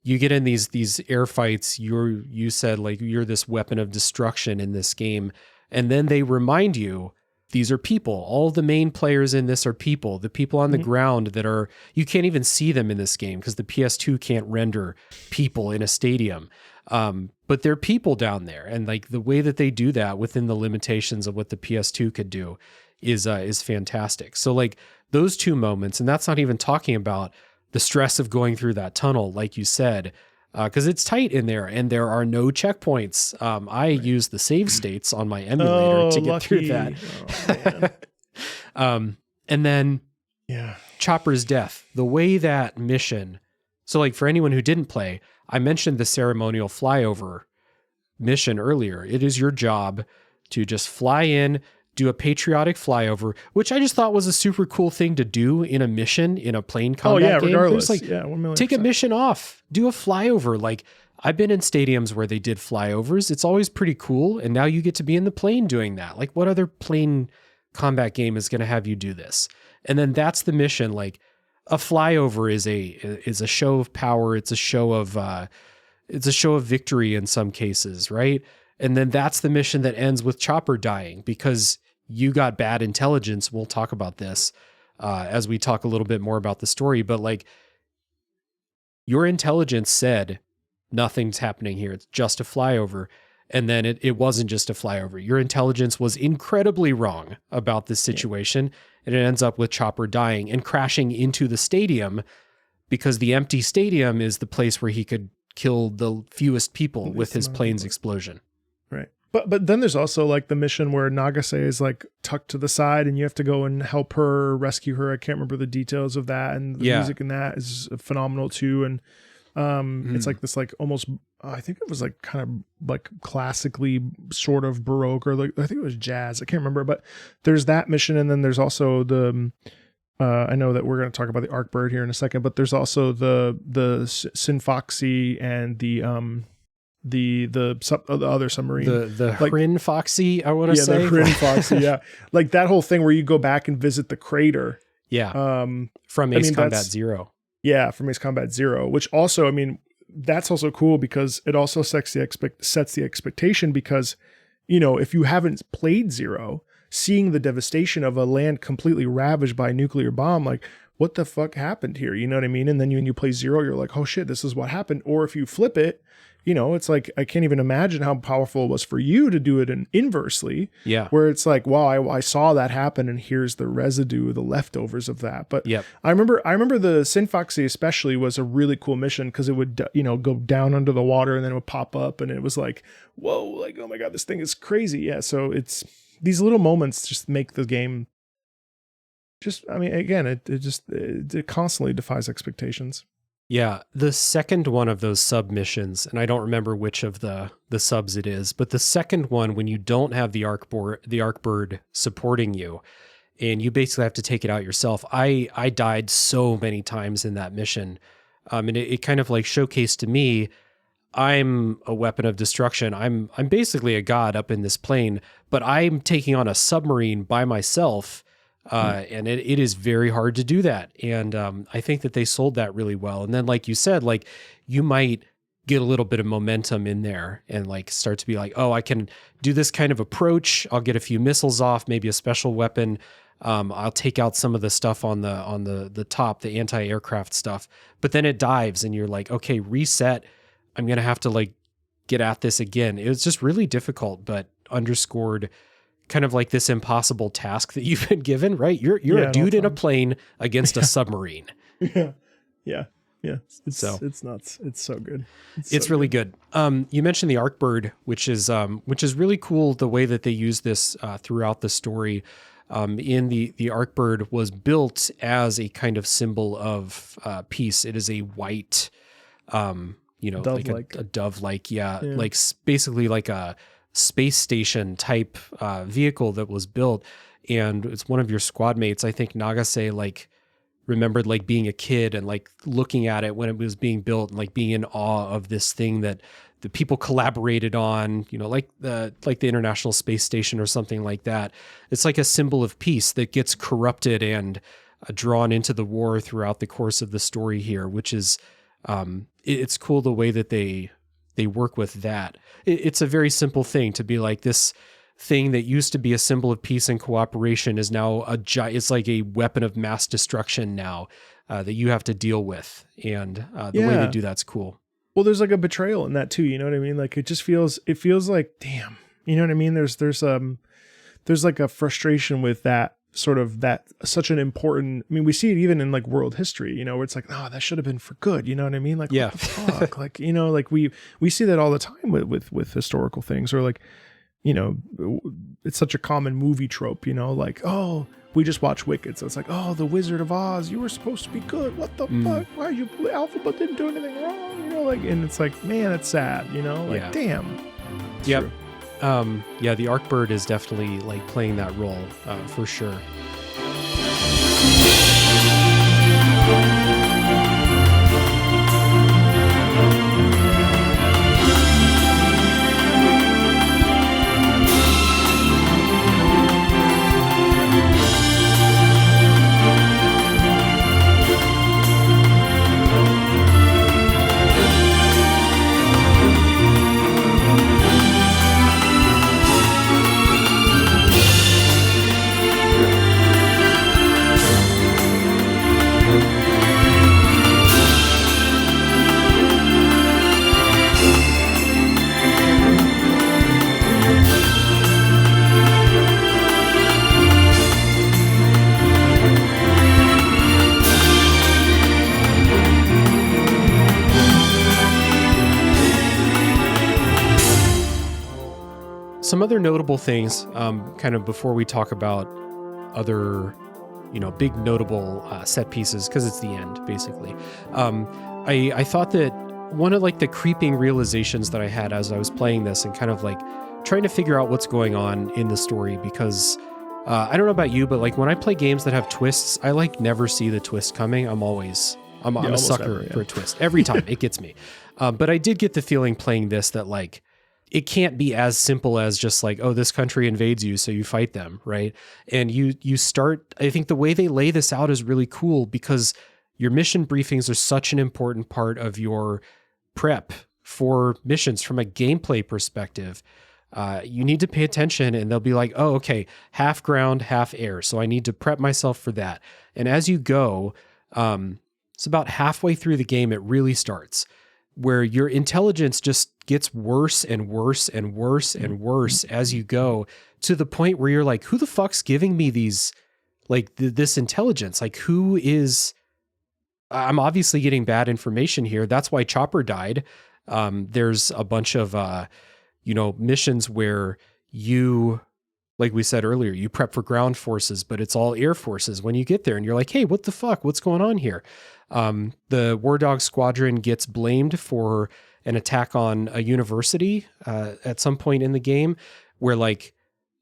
you get in these air fights, you said like you're this weapon of destruction in this game, and then they remind you these are people. All the main players in this are people. The people on the ground that are, you can't even see them in this game because the PS2 can't render people in a stadium. But they're people down there. And like the way that they do that within the limitations of what the PS2 could do is fantastic. So like those 2 moments, and that's not even talking about the stress of going through that tunnel, like you said, because it's tight in there and there are no checkpoints. I use the save states on my emulator to get through that. And then Chopper's death, the way that mission. So like for anyone who didn't play, I mentioned the ceremonial flyover mission earlier. It is your job to just fly in, do a patriotic flyover, which I just thought was a super cool thing to do in a mission in a plane combat game. Regardless. Like, 1,000,000%. take a mission off, do a flyover. Like I've been in stadiums where they did flyovers. It's always pretty cool. And now you get to be in the plane doing that. Like what other plane combat game is going to have you do this? And then that's the mission. Like a flyover is a show of power. It's a show of victory in some cases, right? And then that's the mission that ends with Chopper dying because you got bad intelligence. We'll talk about this as we talk a little bit more about the story. But like your intelligence said, nothing's happening here. It's just a flyover. And then it wasn't just a flyover. Your intelligence was incredibly wrong about this situation. And it ends up with Chopper dying and crashing into the stadium because the empty stadium is the place where he could kill the fewest people with his plane's explosion. Right. But then there's also like the mission where Nagase is like tucked to the side and you have to go and help her, rescue her. I can't remember the details of that. And the music in that is phenomenal too. And it's like this, like almost, I think it was like kind of like classically sort of Baroque, or like, I think it was jazz. I can't remember, but there's that mission. And then there's also the, I know that we're going to talk about the Arc Bird here in a second, but there's also the Sinfoxy and the other submarine, the like, Hrin Foxy, I want to say. The Hrin Foxy, yeah. Like that whole thing where you go back and visit the crater. Yeah. From Ace Combat Zero. Yeah, from Ace Combat Zero, which also, I mean, that's also cool because it also sets the expectation because, you know, if you haven't played Zero, seeing the devastation of a land completely ravaged by a nuclear bomb, like, what the fuck happened here? You know what I mean? And then when you play Zero, you're like, oh shit, this is what happened. Or if you flip it, you know, it's like, I can't even imagine how powerful it was for you to do it inversely. Yeah. Where it's like, wow, I saw that happen, and here's the residue, the leftovers of that. But yep. I remember the Sinfoxy especially was a really cool mission, because it would, you know, go down under the water and then it would pop up, and it was like, whoa, like, oh my God, this thing is crazy. Yeah. So it's these little moments just make the game just, I mean, again, it constantly defies expectations. Yeah, the second one of those submissions, and I don't remember which of the subs it is, but the second one, when you don't have the Arkbird supporting you, and you basically have to take it out yourself. I died so many times in that mission, and it kind of like showcased to me, I'm a weapon of destruction. I'm basically a god up in this plane, but I'm taking on a submarine by myself. And it is very hard to do that. And I think that they sold that really well. And then, like you said, like you might get a little bit of momentum in there and like start to be like, oh, I can do this kind of approach. I'll get a few missiles off, maybe a special weapon. I'll take out some of the stuff on the top, the anti-aircraft stuff. But then it dives and you're like, okay, reset. I'm going to have to like get at this again. It was just really difficult, but underscored kind of like this impossible task that you've been given, right? You're a dude in a plane against a submarine. Yeah. It's nuts. It's so good. It's really good. You mentioned the Arkbird, which is really cool. The way that they use this throughout the story. In the Arkbird was built as a kind of symbol of peace. It is a white, dove-like. Like a dove-like, like basically like a space station type vehicle that was built, and it's one of your squad mates, I think Nagase, like remembered like being a kid and like looking at it when it was being built and like being in awe of this thing that the people collaborated on, you know, like the International Space Station or something like that. It's like a symbol of peace that gets corrupted and drawn into the war throughout the course of the story here, which is it's cool the way that they work with that. It's a very simple thing to be like, this thing that used to be a symbol of peace and cooperation is now it's like a weapon of mass destruction now that you have to deal with. And the way they do that's cool. Well, there's like a betrayal in that too. You know what I mean? Like it feels like, damn, you know what I mean? There's like a frustration with that sort of that such an important, I mean, we see it even in like world history, you know, where it's like, oh, that should have been for good. You know what I mean? Like, what the fuck? Like, you know, like we see that all the time with historical things, or like, you know, it's such a common movie trope, you know, like, oh, we just watch Wicked. So it's like, oh, the Wizard of Oz, you were supposed to be good. What the fuck? Why you Alphabet didn't do anything wrong? You know, like, and it's like, man, it's sad, you know, like, damn. Yep. True. The Arkbird is definitely like playing that role for sure. Some other notable things, kind of before we talk about other, you know, big notable set pieces, because it's the end, basically. I thought that one of like the creeping realizations that I had as I was playing this and kind of like trying to figure out what's going on in the story, because I don't know about you, but like when I play games that have twists, I like never see the twist coming. I'm a sucker for a twist. Every time it gets me. But I did get the feeling playing this that like, it can't be as simple as just like, oh, this country invades you, so you fight them, right? And you start, I think the way they lay this out is really cool, because your mission briefings are such an important part of your prep for missions from a gameplay perspective. you need to pay attention. And they'll be like, oh, okay, half ground, half air. So I need to prep myself for that. And as you go, it's about halfway through the game, it really starts where your intelligence just gets worse and worse and worse and worse as you go, to the point where you're like, who the fuck's giving me these, like this intelligence? Like who is, I'm obviously getting bad information here. That's why Chopper died. There's a bunch of, missions where you, like we said earlier, you prep for ground forces, but it's all air forces when you get there and you're like, hey, what the fuck? What's going on here? The Wardog squadron gets blamed for an attack on a university at some point in the game, where like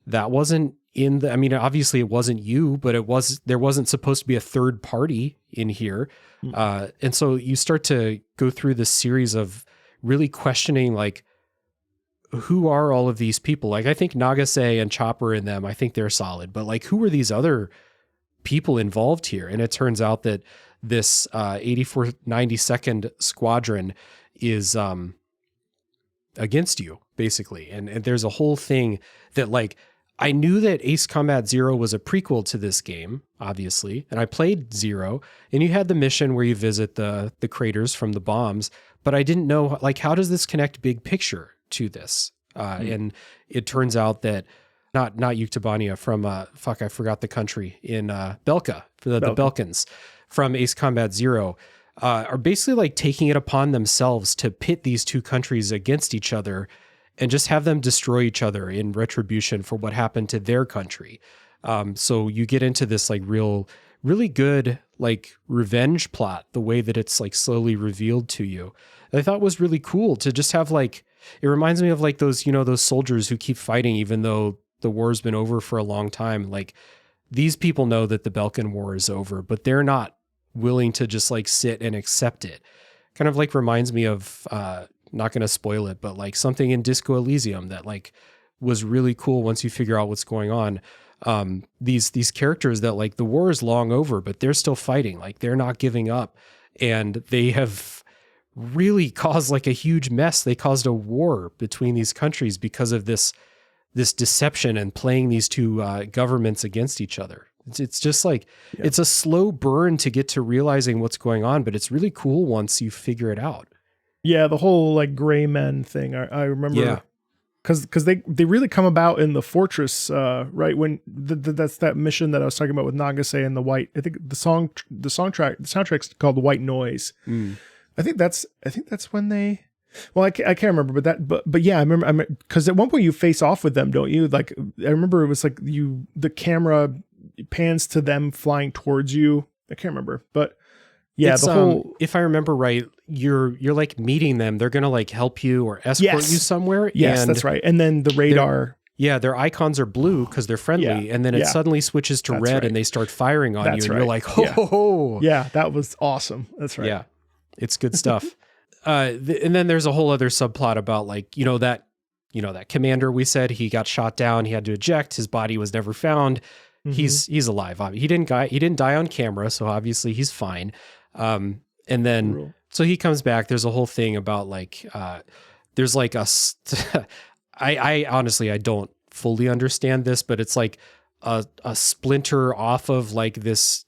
that wasn't in the, I mean, obviously it wasn't you, but there wasn't supposed to be a third party in here. And so you start to go through this series of really questioning, like, who are all of these people? Like, I think Nagase and Chopper in them, I think they're solid, but like, who are these other people involved here? And it turns out that this 8492nd Squadron is against you, basically. And there's a whole thing that, like, I knew that Ace Combat Zero was a prequel to this game, obviously, and I played Zero, and you had the mission where you visit the craters from the bombs, but I didn't know, like, how does this connect big picture to this? And it turns out that not Yuktobania, from I forgot the country, in Belka, the Belkans from Ace Combat Zero, are basically like taking it upon themselves to pit these two countries against each other and just have them destroy each other in retribution for what happened to their country. So you get into this like really good like revenge plot, the way that it's like slowly revealed to you. I thought was really cool to just have, like, it reminds me of like those, those soldiers who keep fighting even though the war's been over for a long time. Like, these people know that the Belkan War is over, but they're not willing to just like sit and accept it. Kind of like reminds me of, not going to spoil it, but like something in Disco Elysium that like was really cool once you figure out what's going on. These characters that, like, the war is long over, but they're still fighting. Like, they're not giving up, and they have really caused like a huge mess. They caused a war between these countries because of this deception and playing these two governments against each other. It's just like, it's a slow burn to get to realizing what's going on, but it's really cool once you figure it out. Yeah, the whole like gray men thing. I remember, because they really come about in the fortress, right when that's that mission that I was talking about with Nagase and the white. I think the soundtrack's called The White Noise. I think that's when they. Well, I can't remember, but yeah, I remember because at one point you face off with them, don't you? Like, I remember it was like the camera pans to them flying towards you. I can't remember, but yeah, it's, the whole. If I remember right, you're like meeting them. They're gonna like help you or escort you somewhere. Yes, and that's right. And then the radar. Their icons are blue because they're friendly, and then it suddenly switches to red, and they start firing on you, and you're like, ho ho ho! Yeah, that was awesome. That's right. Yeah, it's good stuff. And then there's a whole other subplot about like, that commander we said, he got shot down, he had to eject, his body was never found. He's alive. He didn't die on camera, so obviously he's fine. And then so he comes back. There's a whole thing about like there's like I honestly, I don't fully understand this, but it's like a splinter off of like this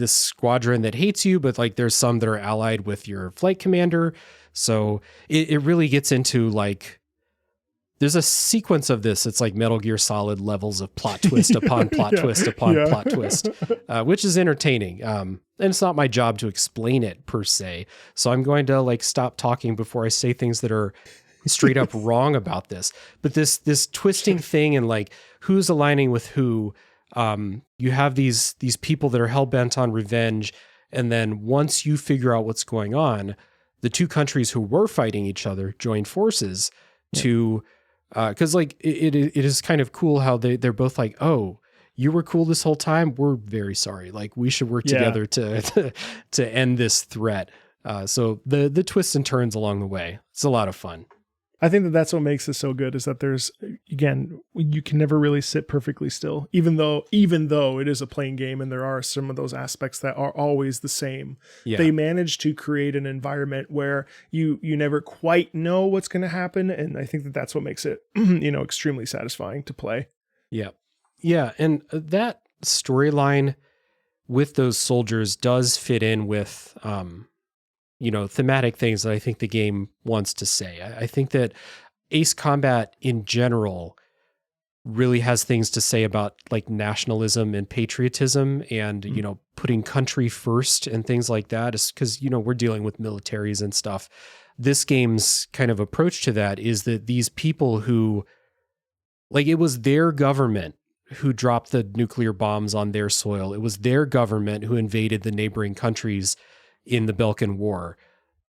squadron that hates you, but like there's some that are allied with your flight commander. So it really gets into like, there's a sequence of this. It's like Metal Gear Solid levels of plot twist upon plot twist upon plot twist, which is entertaining. And it's not my job to explain it per se. So I'm going to like stop talking before I say things that are straight up wrong about this. But this twisting thing and like who's aligning with who, you have these people that are hell-bent on revenge. And then once you figure out what's going on, the two countries who were fighting each other join forces to, cause like it is kind of cool how they're both like, oh, you were cool this whole time. We're very sorry. Like we should work together to end this threat. So the twists and turns along the way, it's a lot of fun. I think that that's what makes this so good, is that there's, again, you can never really sit perfectly still, even though it is a playing game and there are some of those aspects that are always the same. Yeah. They manage to create an environment where you never quite know what's going to happen. And I think that that's what makes it, extremely satisfying to play. Yeah. Yeah. And that storyline with those soldiers does fit in with, thematic things that I think the game wants to say. I think that Ace Combat in general really has things to say about like nationalism and patriotism and, putting country first and things like that. Is because, we're dealing with militaries and stuff. This game's kind of approach to that is that these people who, like, it was their government who dropped the nuclear bombs on their soil. It was their government who invaded the neighboring countries in the Balkan War,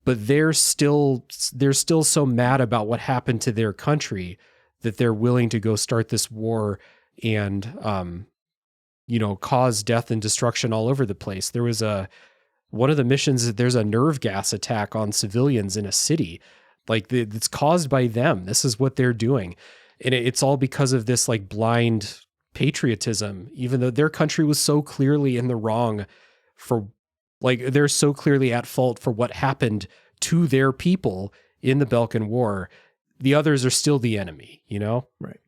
but they're still so mad about what happened to their country that they're willing to go start this war and, cause death and destruction all over the place. There was one of the missions, there's a nerve gas attack on civilians in a city. Like it's caused by them. This is what they're doing. And it's all because of this like blind patriotism, even though their country was so clearly in the wrong for, like, they're so clearly at fault for what happened to their people in the Balkan War. The others are still the enemy, Right.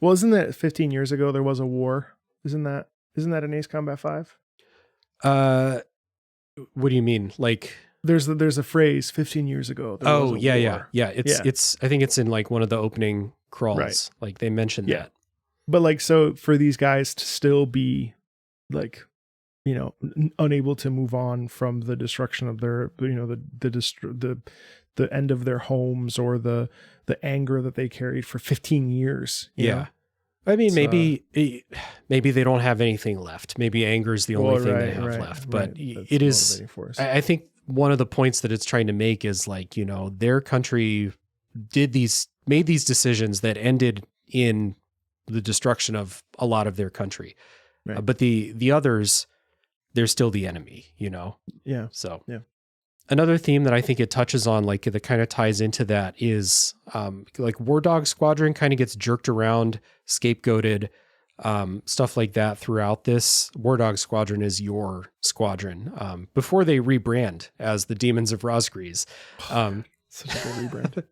Well, isn't that 15 years ago there was a war? Isn't that in Ace Combat 5? What do you mean? Like there's a phrase 15 years ago. There was a war. Yeah. It's I think it's in like one of the opening crawls. Right. Like they mentioned that. But like, so for these guys to still be like, unable to move on from the destruction of their, the end of their homes or the anger that they carried for 15 years. You know? I mean, maybe they don't have anything left. Maybe anger is the only thing they have left, but it is, I think one of the points that it's trying to make is like, their country made these decisions that ended in the destruction of a lot of their country. Right. But the others, they're still the enemy, Yeah. So another theme that I think it touches on, like that kind of ties into that is like Wardog Squadron kind of gets jerked around, scapegoated, stuff like that throughout this. Wardog Squadron is your squadron before they rebrand as the Demons of Razgriz. Such a good rebrand.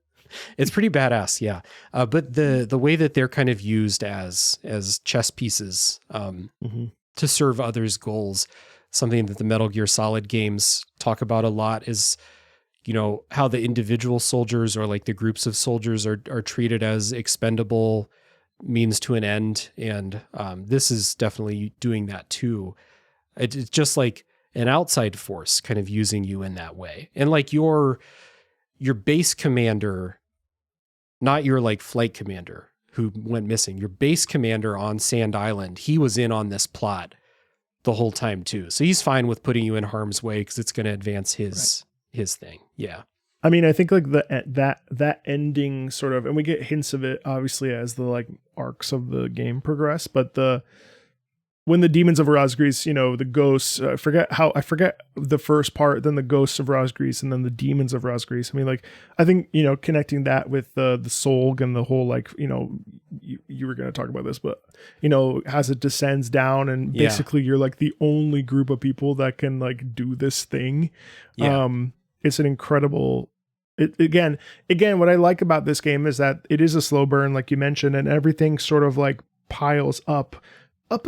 It's pretty badass, yeah. But the way that they're kind of used as chess pieces to serve others' goals, something that the Metal Gear Solid games talk about a lot is, how the individual soldiers or like the groups of soldiers are treated as expendable means to an end. And this is definitely doing that too. It's just like an outside force kind of using you in that way. And like your base commander, not your like flight commander who went missing, your base commander on Sand Island, he was in on this plot the whole time too. So he's fine with putting you in harm's way because it's going to advance his thing. Yeah. I mean, I think like that ending sort of, and we get hints of it obviously as the like arcs of the game progress, but when the Demons of Razgriz, the ghosts, I forget the first part, then the ghosts of Razgriz, and then the Demons of Razgriz. I mean, like, I think, connecting that with the Solg and the whole, like, you were going to talk about this, but, as it descends down and basically you're like the only group of people that can like do this thing. Yeah. It's an incredible, again, what I like about this game is that it is a slow burn, like you mentioned, and everything sort of like piles up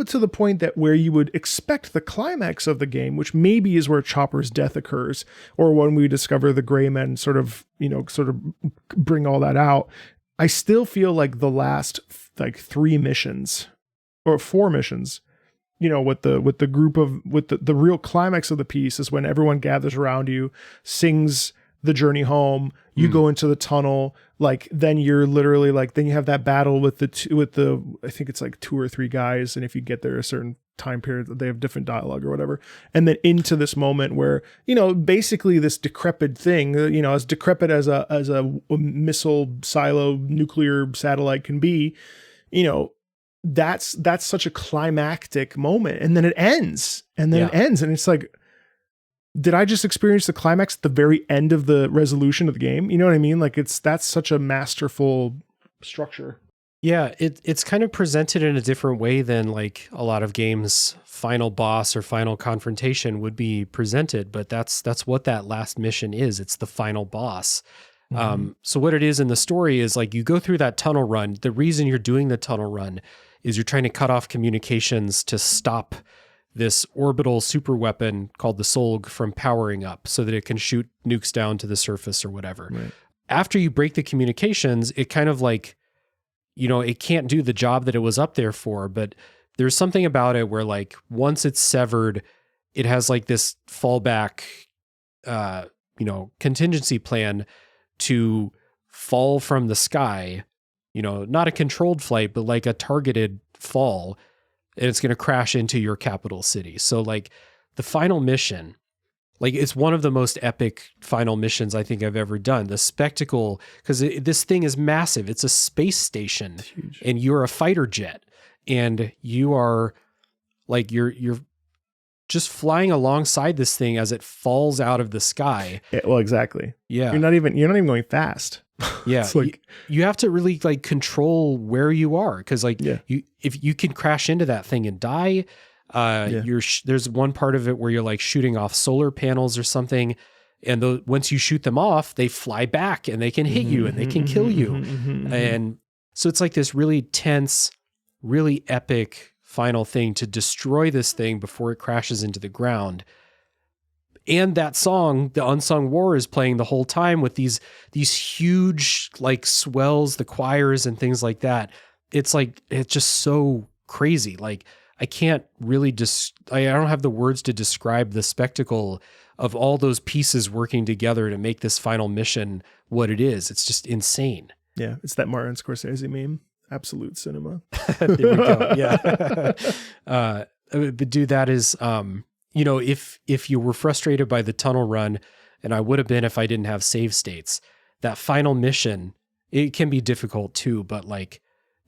to the point that where you would expect the climax of the game, which maybe is where Chopper's death occurs, or when we discover the Gray Men sort of bring all that out. I still feel like the last like 3 missions or 4 missions, with the group of, the real climax of the piece is when everyone gathers around you, sings the journey home, you go into the tunnel, like then you're literally like, then you have that battle with the I think it's like 2 or 3 guys, and if you get there a certain time period, they have different dialogue or whatever, and then into this moment where basically this decrepit thing, as decrepit as a missile silo nuclear satellite can be, that's such a climactic moment, and then it ends, and it's like, did I just experience the climax at the very end of the resolution of the game? You know what I mean? Like that's such a masterful structure. Yeah, it's kind of presented in a different way than like a lot of games' final boss or final confrontation would be presented, but that's what that last mission is. It's the final boss. So what it is in the story is like you go through that tunnel run. The reason you're doing the tunnel run is you're trying to cut off communications to stop this orbital super weapon called the Solg from powering up so that it can shoot nukes down to the surface or whatever. Right. After you break the communications, it kind of like, you know, it can't do the job that it was up there for, but there's something about it where like once it's severed, it has like this fallback, contingency plan to fall from the sky, you know, not a controlled flight, but like a targeted fall, and it's going to crash into your capital city. So like the final mission, like it's one of the most epic final missions I think I've ever done. The spectacle, because this thing is massive. It's a space station and you're a fighter jet and you are like, you're just flying alongside this thing as it falls out of the sky. Yeah, well, exactly. Yeah. You're not even going fast. Yeah. It's like you have to really like control where you are. Cause like if you can crash into that thing and die, there's one part of it where you're like shooting off solar panels or something. And once you shoot them off, they fly back and they can hit you and they can kill you. And so it's like this really tense, really epic final thing to destroy this thing before it crashes into the ground. And that song, the Unsung War, is playing the whole time with these huge like swells, the choirs and things like that. It's like, it's just so crazy. Like I can't really I don't have the words to describe the spectacle of all those pieces working together to make this final mission what it is. It's just insane. Yeah. It's that Martin Scorsese meme. Absolute cinema. There we go. Yeah. But dude, that is, if you were frustrated by the tunnel run, and I would have been if I didn't have save states, that final mission, it can be difficult too, but like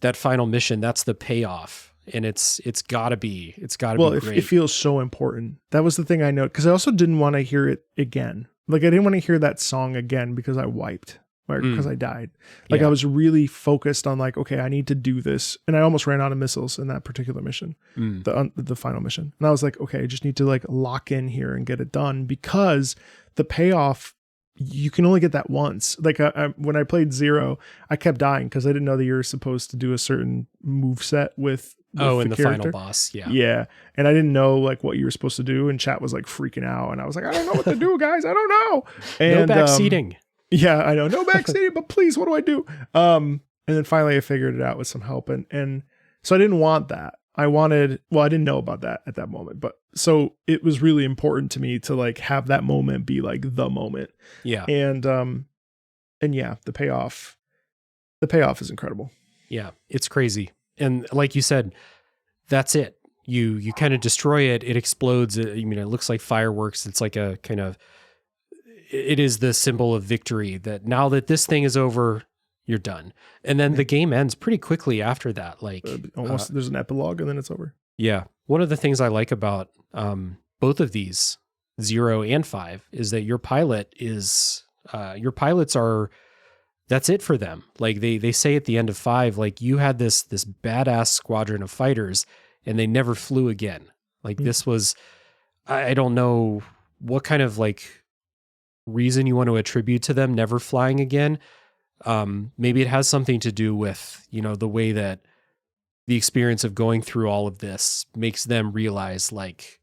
that final mission, that's the payoff. And it's gotta be great. It feels so important. That was the thing I noted. Cause I also didn't want to hear it again. Like I didn't want to hear that song again because I wiped. Because I died. Like I was really focused on like, okay, I need to do this. And I almost ran out of missiles in that particular mission, the final mission. And I was like, okay, I just need to like lock in here and get it done because the payoff, you can only get that once. Like when I played Zero, I kept dying because I didn't know that you're supposed to do a certain move set with in the character. final boss. Yeah. Yeah. And I didn't know like what you were supposed to do. And chat was like freaking out. And I was like, I don't know what to do, guys. I don't know. And, no backseating. Yeah, I know. No backseating, but please, what do I do? And then finally I figured it out with some help. And so I didn't want that. I didn't know about that at that moment. But so it was really important to me to like have that moment be like the moment. Yeah. And yeah, the payoff is incredible. Yeah, it's crazy. And like you said, that's it. You kind of destroy it. It explodes. I mean, it looks like fireworks. It's like a kind of, it is the symbol of victory that now that this thing is over, you're done. And then the game ends pretty quickly after that. Like almost there's an epilogue and then it's over. Yeah. One of the things I like about both of these, 0 and 5, is that your pilots are, that's it for them. Like they say at the end of 5, like you had this badass squadron of fighters and they never flew again. Like this was, I don't know what kind of like reason you want to attribute to them never flying again. Maybe it has something to do with, the way that the experience of going through all of this makes them realize like,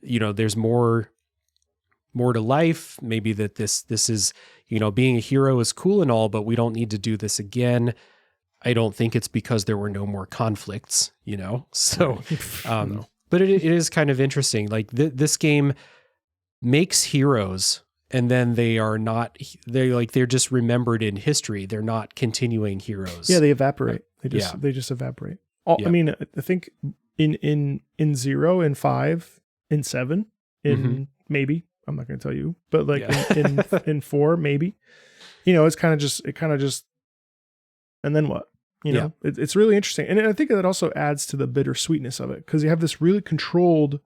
there's more to life. Maybe that this is, being a hero is cool and all, but we don't need to do this again. I don't think it's because there were no more conflicts, so, No. But it is kind of interesting. Like this game makes heroes and then they're just remembered in history. They're not continuing heroes. Yeah. They evaporate. They just evaporate. I mean, I think in 0, in 5, in 7, in maybe, I'm not going to tell you, but like in 4, maybe, it's kind of just, and then what? It's really interesting. And I think that also adds to the bittersweetness of it because you have this really controlled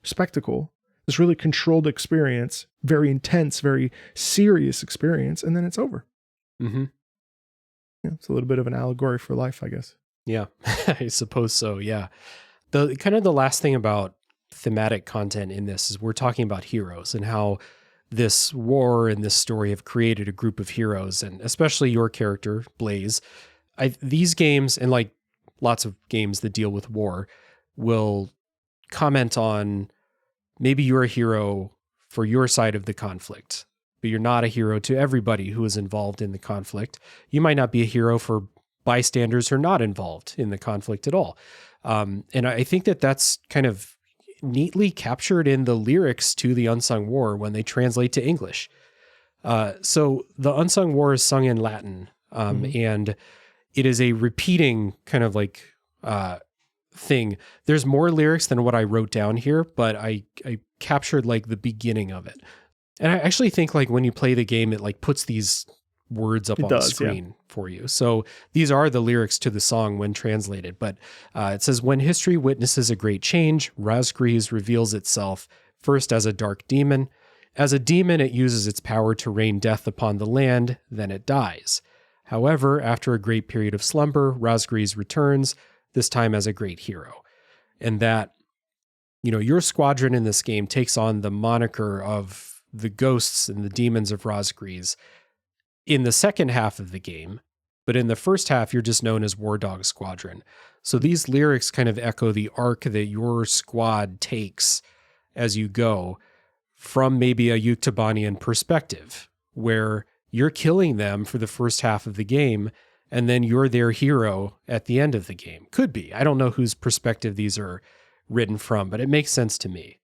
spectacle this really controlled experience, very intense, very serious experience, and then it's over. Mm-hmm. Yeah, it's a little bit of an allegory for life, I guess. Yeah, I suppose so. Yeah. The last thing about thematic content in this is we're talking about heroes and how this war and this story have created a group of heroes, and especially your character, Blaze. These games, and like lots of games that deal with war, will comment on maybe you're a hero for your side of the conflict, but you're not a hero to everybody who is involved in the conflict. You might not be a hero for bystanders who are not involved in the conflict at all. And I think that that's kind of neatly captured in the lyrics to the Unsung War when they translate to English. So the Unsung War is sung in Latin, and it is a repeating kind of like thing. There's more lyrics than what I wrote down here, but I captured like the beginning of it. And I actually think like when you play the game, it like puts these words up on the screen for you. So these are the lyrics to the song when translated, but it says, when history witnesses a great change, Razgriz reveals itself first as a dark demon. As a demon, it uses its power to rain death upon the land, then it dies. However, after a great period of slumber, Razgriz returns, this time as a great hero. And that, you know, your squadron in this game takes on the moniker of the ghosts and the demons of Razgriz in the second half of the game, but in the first half, you're just known as Wardog Squadron. So these lyrics kind of echo the arc that your squad takes as you go from maybe a Yuktobanian perspective, where you're killing them for the first half of the game, and then you're their hero at the end of the game. Could be. I don't know whose perspective these are written from, but it makes sense to me.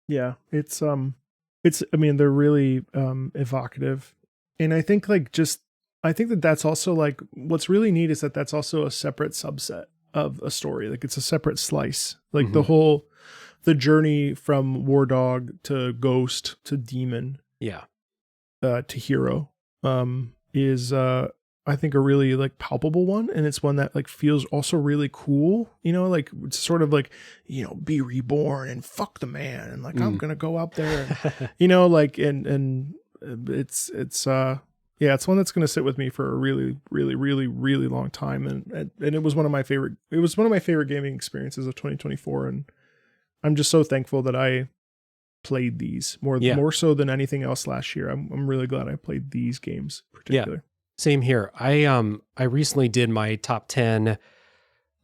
Yeah, it's I mean, they're really evocative. And I think I think that that's also like, what's really neat is that that's also a separate subset of a story. Like it's a separate slice, like the journey from Wardog to ghost to demon. Yeah. To hero, is, I think a really like palpable one. And it's one that like feels also really cool, you know, like it's sort of like, you know, be reborn and fuck the man. And like, I'm going to go out there, and, you know, like, and it's yeah, it's one that's going to sit with me for a really, really, really, really long time. And it was one of my favorite gaming experiences of 2024. And I'm just so thankful that I played these more so than anything else last year. I'm really glad I played these games in particular. Yeah, same here. I recently did my top 10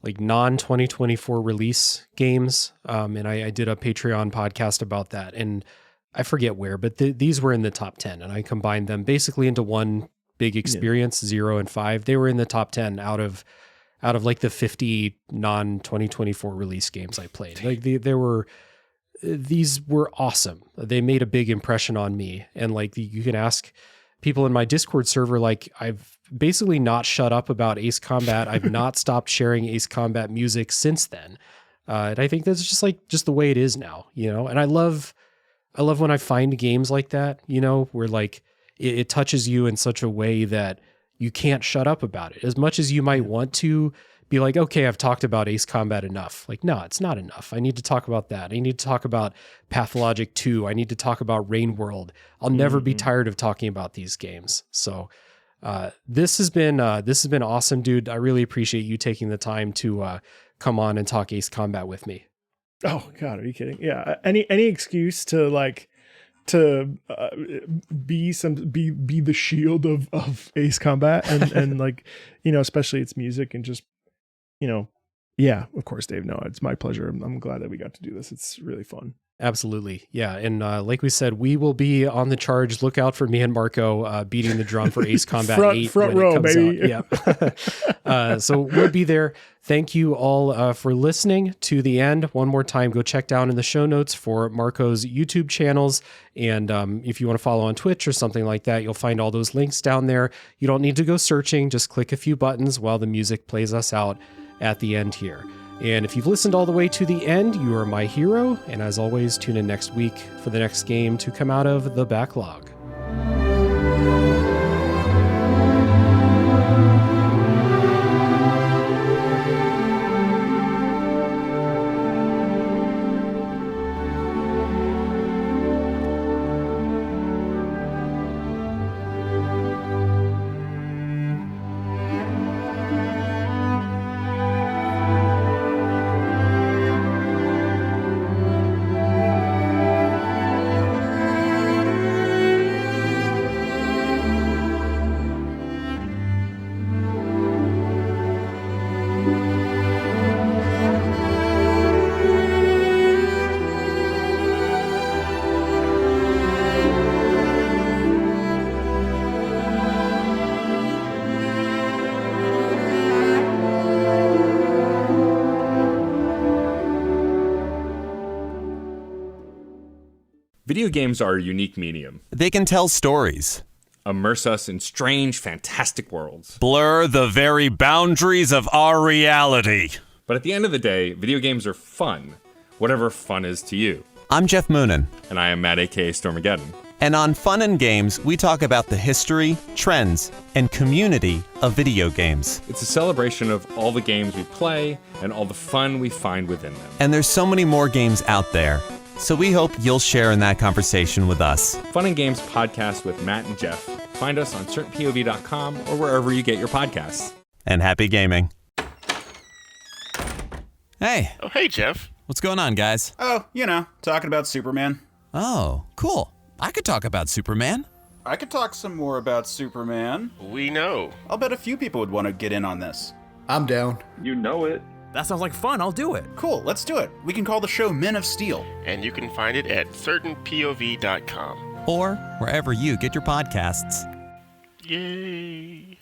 like non-2024 release games. And I did a Patreon podcast about that, and I forget where, but these were in the top 10, and I combined them basically into one big experience, 0 and 5. They were in the top 10 out of like the 50 non-2024 release games I played. Like these were awesome. They made a big impression on me. And like you can ask people in my Discord server, like I've basically not shut up about Ace Combat. I've not stopped sharing Ace Combat music since then. And I think that's just the way it is now, you know? And I love when I find games like that, you know, where like it touches you in such a way that you can't shut up about it. As much as you might want to be like, okay, I've talked about Ace Combat enough. Like, no, it's not enough. I need to talk about that. I need to talk about Pathologic 2. I need to talk about Rain World. I'll never be tired of talking about these games. So this has been awesome, dude. I really appreciate you taking the time to come on and talk Ace Combat with me. Oh God, are you kidding? Yeah. Any excuse to like, be the shield of Ace Combat and like, you know, especially its music and just, you know, yeah, of course, Dave. No, it's my pleasure. I'm glad that we got to do this. It's really fun. Absolutely. Yeah. And like we said, we will be on the charge. Look out for me and Marco beating the drum for Ace Combat 8 front when row, it comes baby. out. Yeah. So we'll be there. Thank you all for listening to the end. One more time, go check down in the show notes for Marco's YouTube channels. And if you want to follow on Twitch or something like that, you'll find all those links down there. You don't need to go searching. Just click a few buttons while the music plays us out at the end here. And if you've listened all the way to the end, you are my hero. And as always, tune in next week for the next game to come out of the backlog. Video games are a unique medium. They can tell stories, Immerse us in strange, fantastic worlds. blur the very boundaries of our reality. But at the end of the day, video games are fun. Whatever fun is to you. I'm Jeff Moonen, And I am Matt, aka Stormageddon. and on Fun and Games, we talk about the history, trends, and community of video games. It's a celebration of all the games we play and all the fun we find within them. And there's so many more games out there, so we hope you'll share in that conversation with us. Fun and Games podcast with Matt and Jeff. Find us on certainpov.com or wherever you get your podcasts. And happy gaming. Hey, Oh, hey, Jeff. what's going on, guys? Oh, talking about Superman. Oh, cool. I could talk about Superman. I could talk some more about Superman. We know. I'll bet a few people would want to get in on this. I'm down. You know it. That sounds like fun. I'll do it. Cool, let's do it. We can call the show Men of Steel. And you can find it at certainpov.com. Or wherever you get your podcasts. Yay.